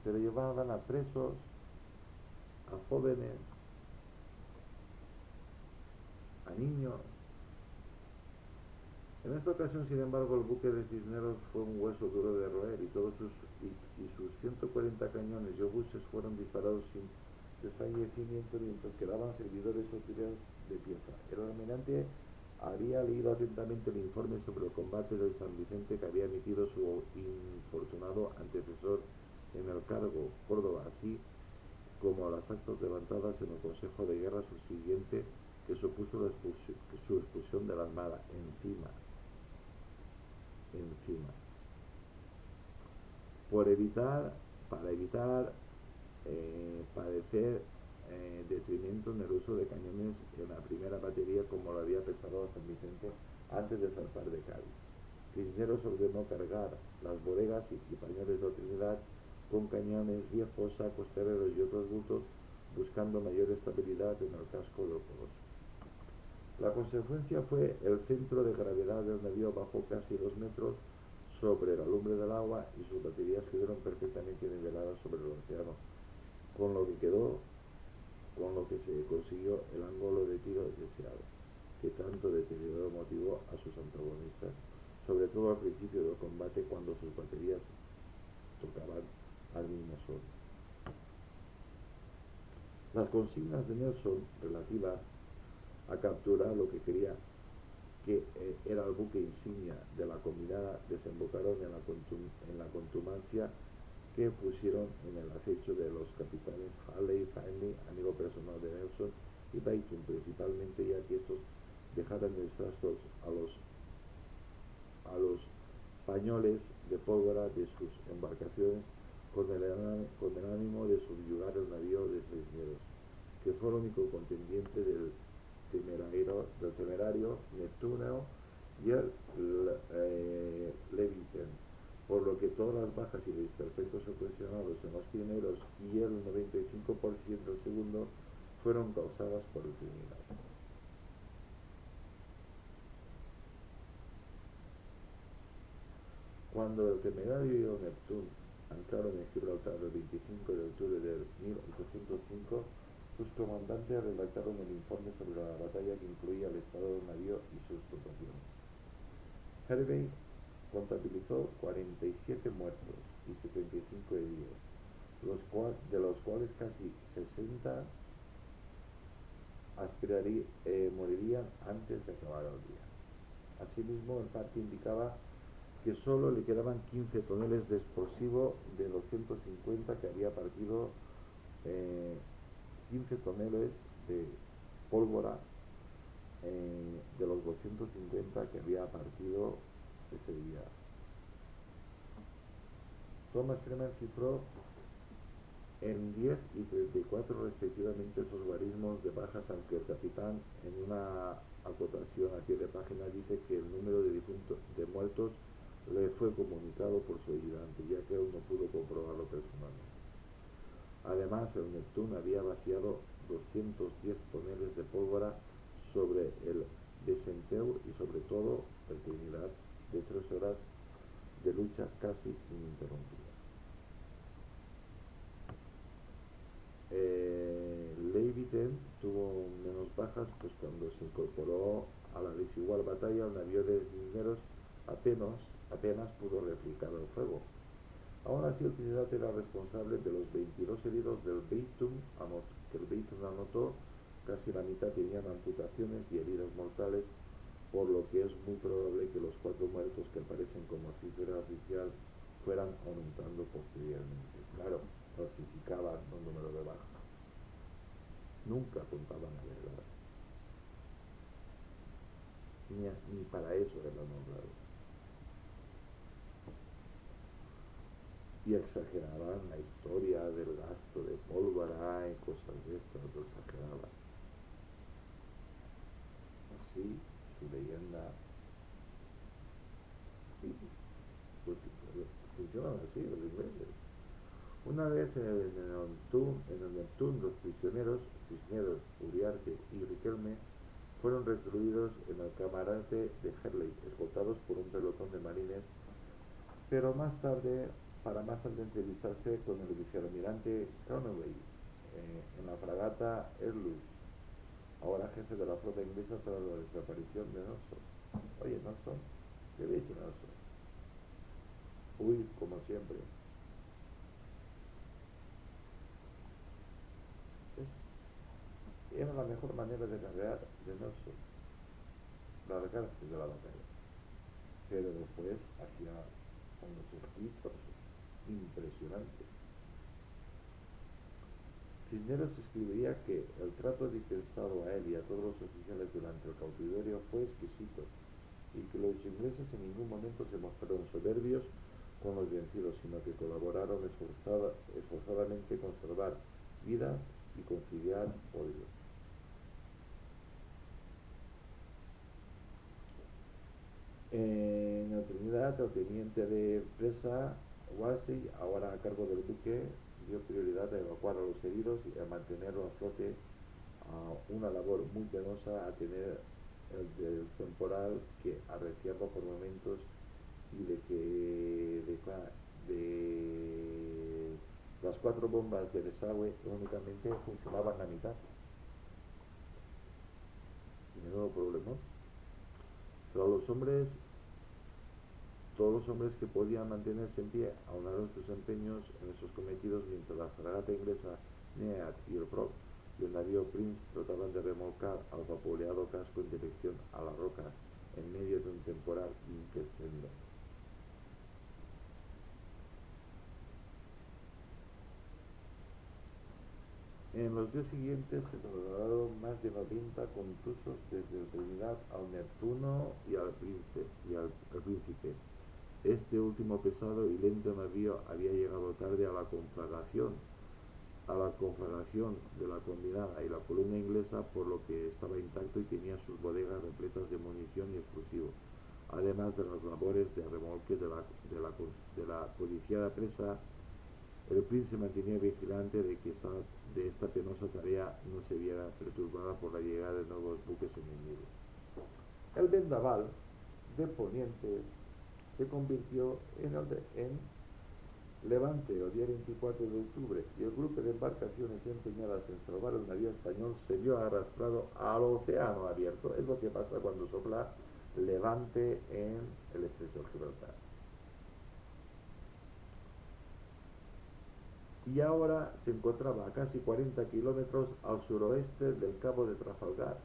Pero llevaban a presos, a jóvenes, a niños. En esta ocasión, sin embargo, el buque de Cisneros fue un hueso duro de roer y sus 140 cañones y obuses fueron disparados sin desfallecimiento mientras quedaban servidores auxiliares de pieza. El almirante había leído atentamente el informe sobre el combate de San Vicente que había emitido su infortunado antecesor en el cargo, Córdoba, así como a las actas levantadas en el Consejo de Guerra subsiguiente que supuso su expulsión de la Armada. Encima, para evitar padecer detrimento en el uso de cañones en la primera batería como lo había pensado San Vicente antes de zarpar de Cádiz. Cisneros ordenó cargar las bodegas y pañoles de Trinidad con cañones viejos, sacos, terreros y otros bultos, buscando mayor estabilidad en el casco del coloso. La consecuencia fue el centro de gravedad del navío bajó casi 2 metros sobre la lumbre del agua y sus baterías quedaron perfectamente niveladas sobre el océano, con lo que se consiguió el ángulo de tiro deseado, que tanto deterioro motivó a sus antagonistas, sobre todo al principio del combate cuando sus baterías tocaban al mismo sol. Las consignas de Nelson relativas a capturar lo que creía que era el buque insignia de la combinada desembocaron en la contumacia que pusieron en el acecho de los capitanes Halley, Finley, amigo personal de Nelson, y Bayton, principalmente, ya que estos dejaran desastres a los pañoles de pólvora de sus embarcaciones con el ánimo de subyugar el navío de Cisneros, que fue el único contendiente del temerario Neptuno y el Leviathan, por lo que todas las bajas y desperfectos ocasionados en los primeros y el 95% del segundo fueron causadas por el Trinidad. Cuando el temerario y el Neptune anclaron en Gibraltar el 25 de octubre de 1805, sus comandantes redactaron el informe sobre la batalla que incluía el estado del navío y sus dotaciones. Hervey contabilizó 47 muertos y 75 heridos, de los cuales casi 60 morirían antes de acabar el día. Asimismo, el parte indicaba que solo le quedaban 15 toneles de explosivo de 250 que había partido 15 toneles de pólvora de los 250 que había partido ese día. Thomas Freeman cifró en 10 y 34 respectivamente esos guarismos de bajas, aunque el capitán en una acotación a pie de página dice que el número de muertos le fue comunicado por su ayudante, ya que él no pudo comprobarlo personalmente. Además, el Neptune había vaciado 210 toneles de pólvora sobre el Becentaur y sobre todo el Trinidad, de 3 horas de lucha casi ininterrumpida. Leavitt tuvo menos bajas, pues cuando se incorporó a la desigual batalla el navío de Cisneros apenas pudo replicar el fuego. Aún así, el Trinidad era responsable de los 22 heridos del Beaton, que el Beaton anotó. Casi la mitad tenían amputaciones y heridas mortales, por lo que es muy probable que los 4 muertos que aparecen como cifra oficial fueran aumentando posteriormente. Claro, falsificaban un número de bajas. Nunca contaban la verdad. Ni para eso eran honrados. Y exageraban la historia del gasto de pólvora y cosas de estas, lo exageraban. Así, su leyenda, sí, pues, funcionan así los ingleses. Una vez en el Neptune los prisioneros Cisneros, Uriarte y Riquelme fueron recluidos en el camarote de Hurley, escoltados por un pelotón de marines, pero para más tarde entrevistarse con el vicealmirante Conway en la fragata Airlus, ahora jefe de la flota inglesa tras la desaparición de Nelson. Oye, Nelson, ¿qué había hecho Nelson? Huir, como siempre. Era la mejor manera de cargar de Nelson, largarse de la batalla. Pero después hacía unos escritos impresionantes. Cisneros escribiría que el trato dispensado a él y a todos los oficiales durante el cautiverio fue exquisito, y que los ingleses en ningún momento se mostraron soberbios con los vencidos, sino que colaboraron esforzadamente conservar vidas y conciliar odios. En la Trinidad, el teniente de presa Walsey, ahora a cargo del buque, dio prioridad a evacuar a los heridos y a mantenerlo a flote, a una labor muy penosa a tener el del temporal que arreciaba por momentos y de las 4 bombas de desagüe únicamente funcionaban la mitad. Menudo problema. Todos los hombres que podían mantenerse en pie aunaron sus empeños en esos cometidos, mientras la fragata inglesa Neat y el navío Prince trataban de remolcar al vapuleado casco en dirección a la roca en medio de un temporal increscendo. En los días siguientes se trasladaron más de 90 contusos desde el Trinidad al Neptuno y al Príncipe. Este último pesado y lento navío había llegado tarde a la conflagración de la Combinada y la columna inglesa, por lo que estaba intacto y tenía sus bodegas repletas de munición y explosivos, además de las labores de remolque de la codiciada presa. El Prince se mantenía vigilante de que esta penosa tarea no se viera perturbada por la llegada de nuevos buques enemigos. El vendaval de Poniente se convirtió en Levante el día 24 de octubre, y el grupo de embarcaciones empeñadas en salvar el navío español se vio arrastrado al océano abierto. Es lo que pasa cuando sopla levante en el estrecho de Gibraltar. Y ahora se encontraba a casi 40 kilómetros al suroeste del Cabo de Trafalgar.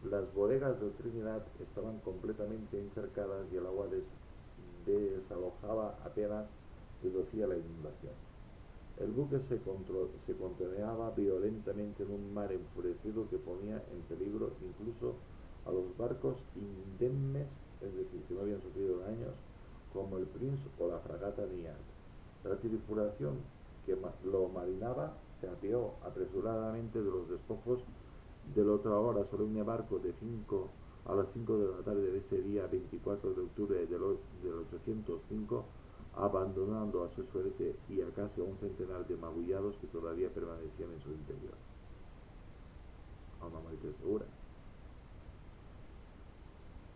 Las bodegas de Trinidad estaban completamente encharcadas y el agua desalojaba apenas reducía la inundación. El buque se contoneaba violentamente en un mar enfurecido que ponía en peligro incluso a los barcos indemnes, es decir, que no habían sufrido daños, como el Prince o la fragata Niad. La tripulación que lo marinaba se apeó apresuradamente de los despojos del otro ahora solemne barco a las 5 de la tarde de ese día 24 de octubre del 805, abandonando a su suerte y a casi un centenar de magullados que todavía permanecían en su interior. A una muerte segura.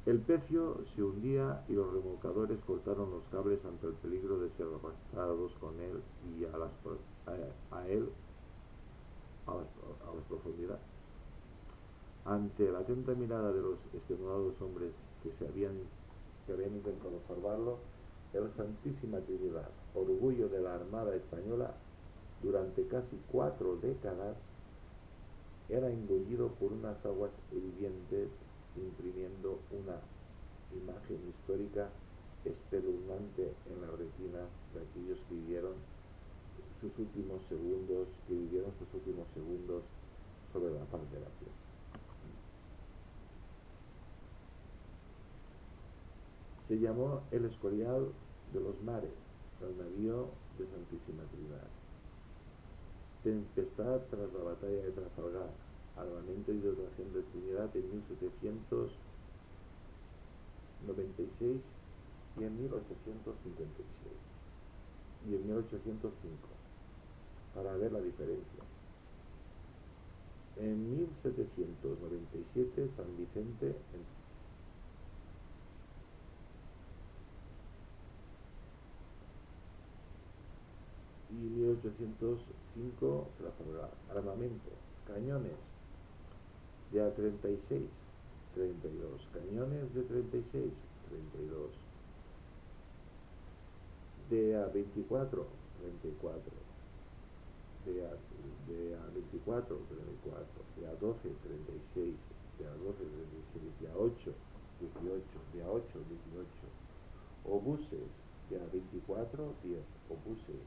El Pecio se hundía y los remolcadores cortaron los cables ante el peligro de ser arrastrados con él y a las profundidades. Ante la atenta mirada de los extenuados hombres que habían intentado salvarlo, el Santísima Trinidad, orgullo de la Armada Española, durante casi 4 décadas, era engullido por unas aguas hirvientes, imprimiendo una imagen histórica espeluznante en las retinas de aquellos que vivieron sus últimos segundos sobre la faz de la tierra. Se llamó el Escorial de los Mares, el navío de Santísima Trinidad. Tempestad tras la batalla de Trafalgar, armamento y dotación de Trinidad en 1796 y en 1856 y en 1805, para ver la diferencia. En 1797 San Vicente y 1805 Trafalgar. Armamento: cañones de A36, 32, cañones de 36, 32, de A24, 34, de A24, 34, de A12, 36, de A12, 36, de A8, 18, de A8, 18, obuses de A24, 10, obuses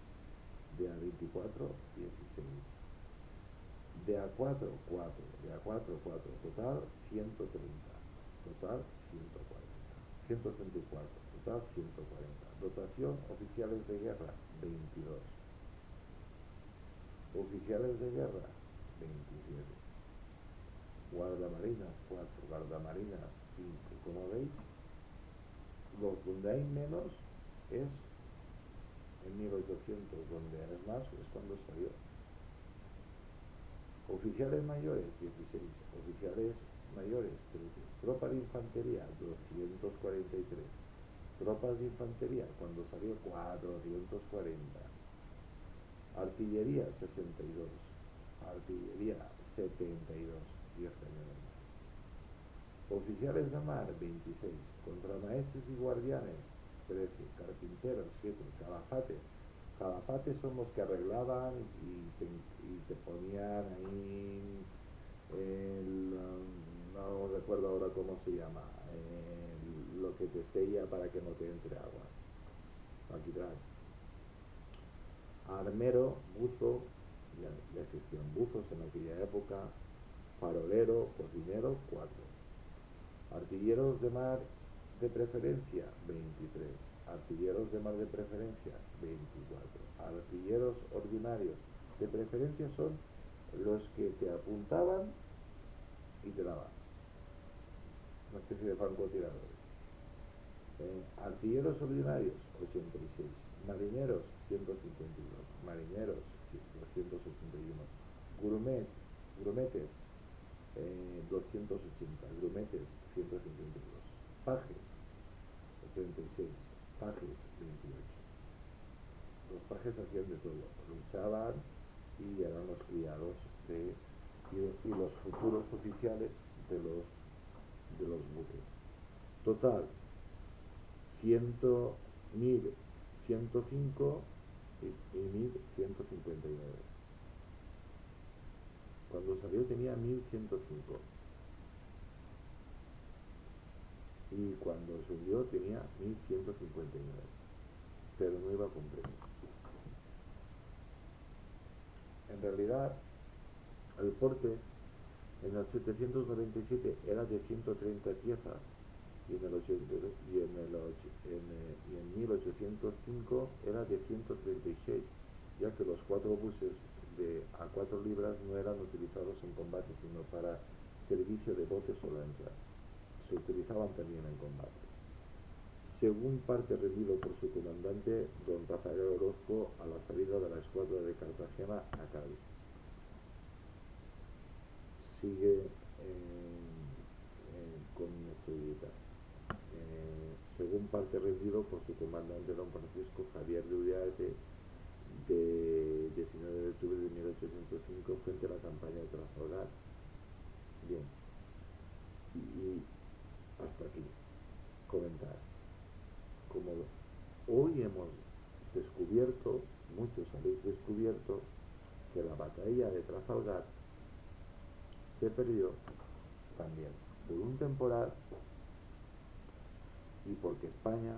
de A24, 16, de A4, 4, de A4, 4, total 130, total 140, 134, total 140, dotación oficiales de guerra 22, oficiales de guerra 27, guardamarinas 4, guardamarinas 5, como veis, los donde hay menos es en 1800, donde es más es cuando salió. Oficiales mayores 16, oficiales mayores 13, tropa de infantería 243, tropas de infantería cuando salió 440, artillería 62, artillería 72, 10 cañones más, oficiales de mar 26, contramaestres y guardianes 13, carpinteros 7, calafates son los que arreglaban y te ponían ahí no recuerdo ahora cómo se llama, lo que te sella para que no te entre agua, alquitrán. Armero, buzo, ya existían buzos en aquella época, farolero, cocinero, 4. Artilleros de mar de preferencia, 23. Artilleros de mar de preferencia, 24. Artilleros ordinarios de preferencia son los que te apuntaban y te daban, una especie de francotiradores. Artilleros ordinarios 86, marineros 152, marineros 281, grumetes 280, grumetes 152, pajes 36, pajes 28. Los pajes hacían de todo, luchaban y eran los criados y los futuros oficiales de los buques. Total 1105 y 1159. Cuando salió tenía 1105 y cuando se hundió tenía 1159, pero no iba completo. En realidad, el porte en el 797 era de 130 piezas y en, el 80 y en 1805 era de 136, ya que los 4 buses de a 4 libras no eran utilizados en combate, sino para servicio de botes o lanchas. Se utilizaban también en combate. Según parte rendido por su comandante, don Rafael Orozco, a la salida de la escuadra de Cartagena a Cádiz. Sigue con estrellitas. Según parte rendido por su comandante don Francisco Javier de Uriarte, de 19 de octubre de 1805, frente a la campaña de Trafalgar. Bien, y hasta aquí comentar. Como hoy hemos descubierto, muchos habéis descubierto, que la batalla de Trafalgar se perdió también por un temporal y porque España,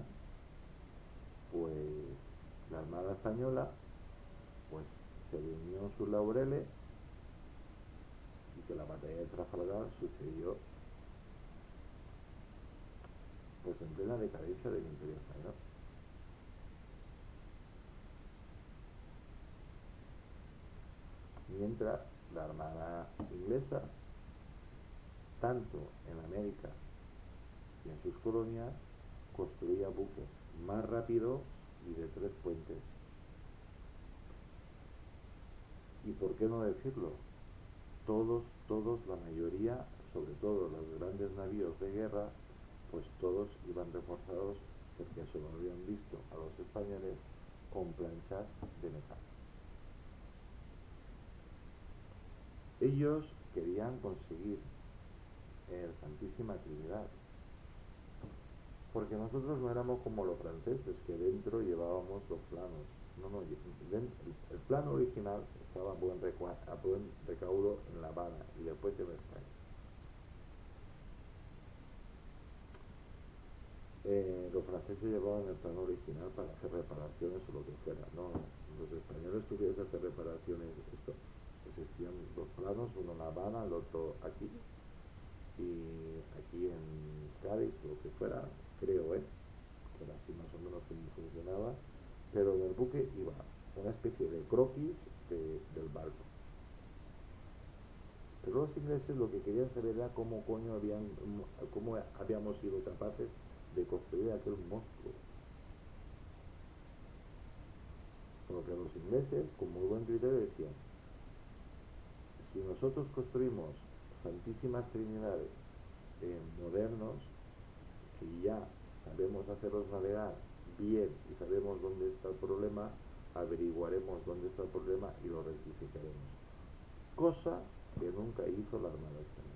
pues la Armada Española, pues se durmió en sus laureles y que la batalla de Trafalgar sucedió pues en plena decadencia del Imperio Español. Mientras la Armada inglesa, tanto en América y en sus colonias, construía buques más rápidos y de 3 puentes. ¿Y por qué no decirlo? Todos, la mayoría, sobre todo los grandes navíos de guerra, pues todos iban reforzados, porque eso lo habían visto a los españoles, con planchas de metal. Ellos querían conseguir el Santísima Trinidad, porque nosotros no éramos como los franceses, que dentro llevábamos los planos. No, el plano original estaba a buen recaudo en La Habana y después en España. Los franceses llevaban el plano original para hacer reparaciones o lo que fuera. No, los españoles tuvieron que hacer reparaciones. Existían 2 planos, uno en La Habana, el otro aquí, y aquí en Cádiz, lo que fuera, creo, que era así más o menos como funcionaba, pero en el buque iba una especie de croquis del barco. Pero los ingleses lo que querían saber era cómo habíamos sido capaces de construir aquel monstruo. Porque los ingleses, con muy buen criterio, decían: si nosotros construimos santísimas trinidades modernos, que ya sabemos hacerlos navegar bien y sabemos dónde está el problema, averiguaremos dónde está el problema y lo rectificaremos. Cosa que nunca hizo la Armada Española.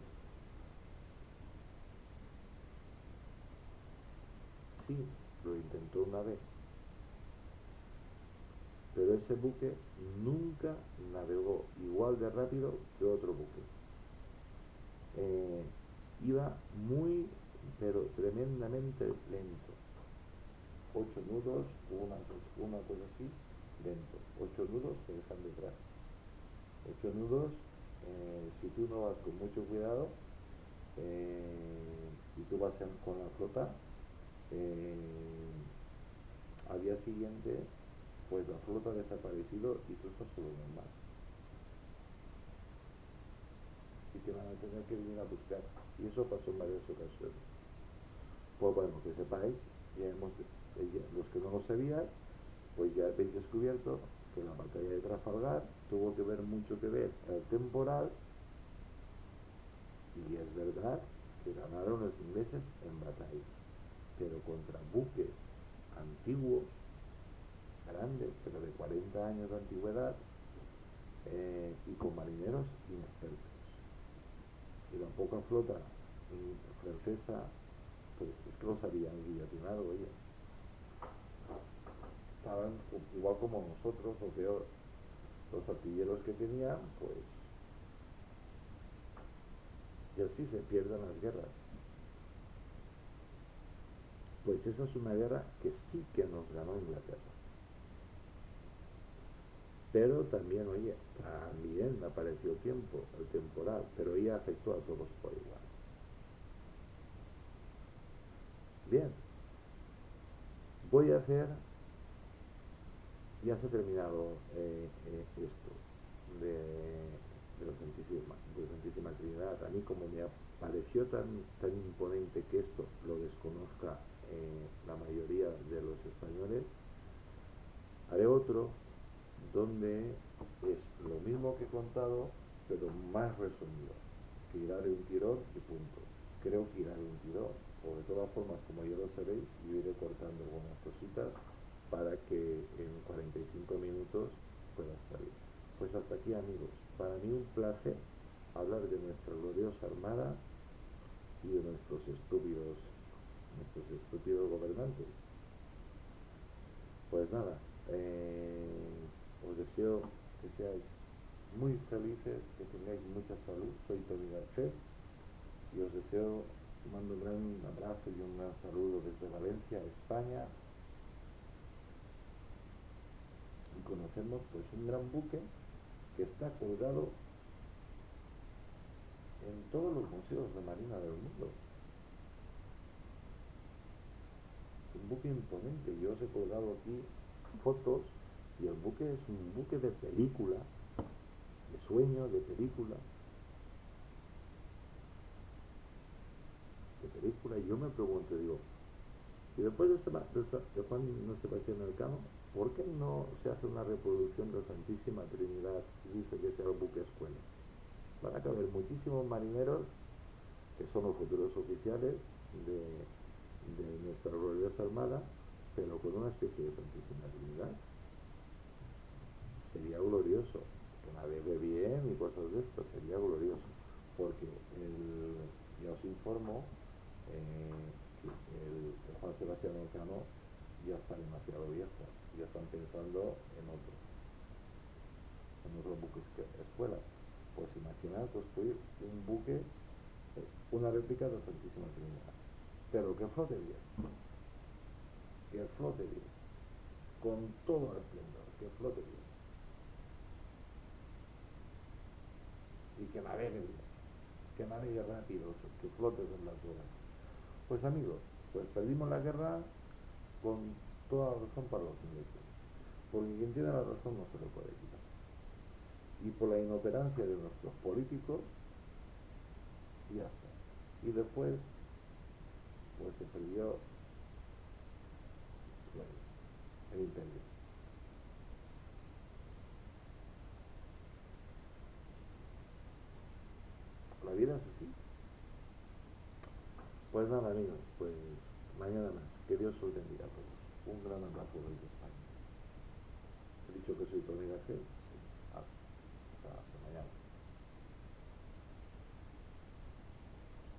Sí, lo intentó una vez, pero ese buque nunca navegó igual de rápido que otro buque. Iba muy, pero tremendamente lento. 8 nudos, una cosa así, lento. 8 nudos te dejan detrás. 8 nudos, si tú no vas con mucho cuidado y tú vas con la flota, al día siguiente, pues la flota ha desaparecido y tú estás solo en el mar. Y te van a tener que venir a buscar. Y eso pasó en varias ocasiones. Pues bueno, que sepáis, los que no lo sabían, pues ya habéis descubierto que la batalla de Trafalgar tuvo que ver mucho que ver el temporal, y es verdad que ganaron los ingleses en batalla, pero contra buques antiguos, grandes, pero de 40 años de antigüedad, y con marineros inexpertos. Y la poca flota francesa, pues es que los habían guillotinado ellos. Estaban igual como nosotros, o peor. Los artilleros que tenían, pues, y así se pierden las guerras. Pues esa es una guerra que sí que nos ganó Inglaterra. Pero también, oye, también apareció tiempo, el temporal, pero ella afectó a todos por igual. Bien, voy a hacer, ya se ha terminado esto de, de la Santísima Trinidad. A mí como me pareció tan imponente que esto lo desconozca la mayoría de los españoles, haré otro donde es lo mismo que he contado, pero más resumido, que irá de un tirón y punto. Creo que irá de un tirón, o de todas formas, como ya lo sabéis, yo iré cortando algunas cositas para que en 45 minutos pueda salir. Pues hasta aquí, amigos. Para mí un placer hablar de nuestra gloriosa Armada y de nuestros estúpidos gobernantes. Pues nada, os deseo que seáis muy felices, que tengáis mucha salud. Soy Tony Garcés y os deseo, mando un gran abrazo y un gran saludo desde Valencia, España. Y conocemos pues un gran buque que está colgado en todos los museos de marina del mundo. Es un buque imponente. Yo os he colgado aquí fotos y el buque es un buque de película, de sueño, de película. Y yo me pregunto, digo, y después de Juan Sebastián Elcano, ¿por qué no se hace una reproducción de la Santísima Trinidad y dice que sea el buque escuela? Van a caber muchísimos marineros que son los futuros oficiales de nuestra gloriosa Armada, pero con una especie de Santísima Trinidad. Sería glorioso, que navegue bien y cosas de estas, sería glorioso, porque ya os informo que el Juan Sebastián Elcano ya está demasiado viejo, ya están pensando en otros buques escuela. Pues imaginar construir un buque, una réplica de la Santísima Trinidad, pero que flote bien, con todo el esplendor, que flote bien y que navegue bien, que navegue rápido, que flotes en las olas. Pues amigos, pues perdimos la guerra con toda la razón para los ingleses, porque quien tiene la razón no se lo puede quitar. Y por la inoperancia de nuestros políticos, y ya está. Y después, pues se perdió pues, el imperio. La vida es así. Pues nada, amigos, pues mañana más. Que Dios os bendiga a todos. Un gran abrazo desde España. He dicho que soy Tony Gajel.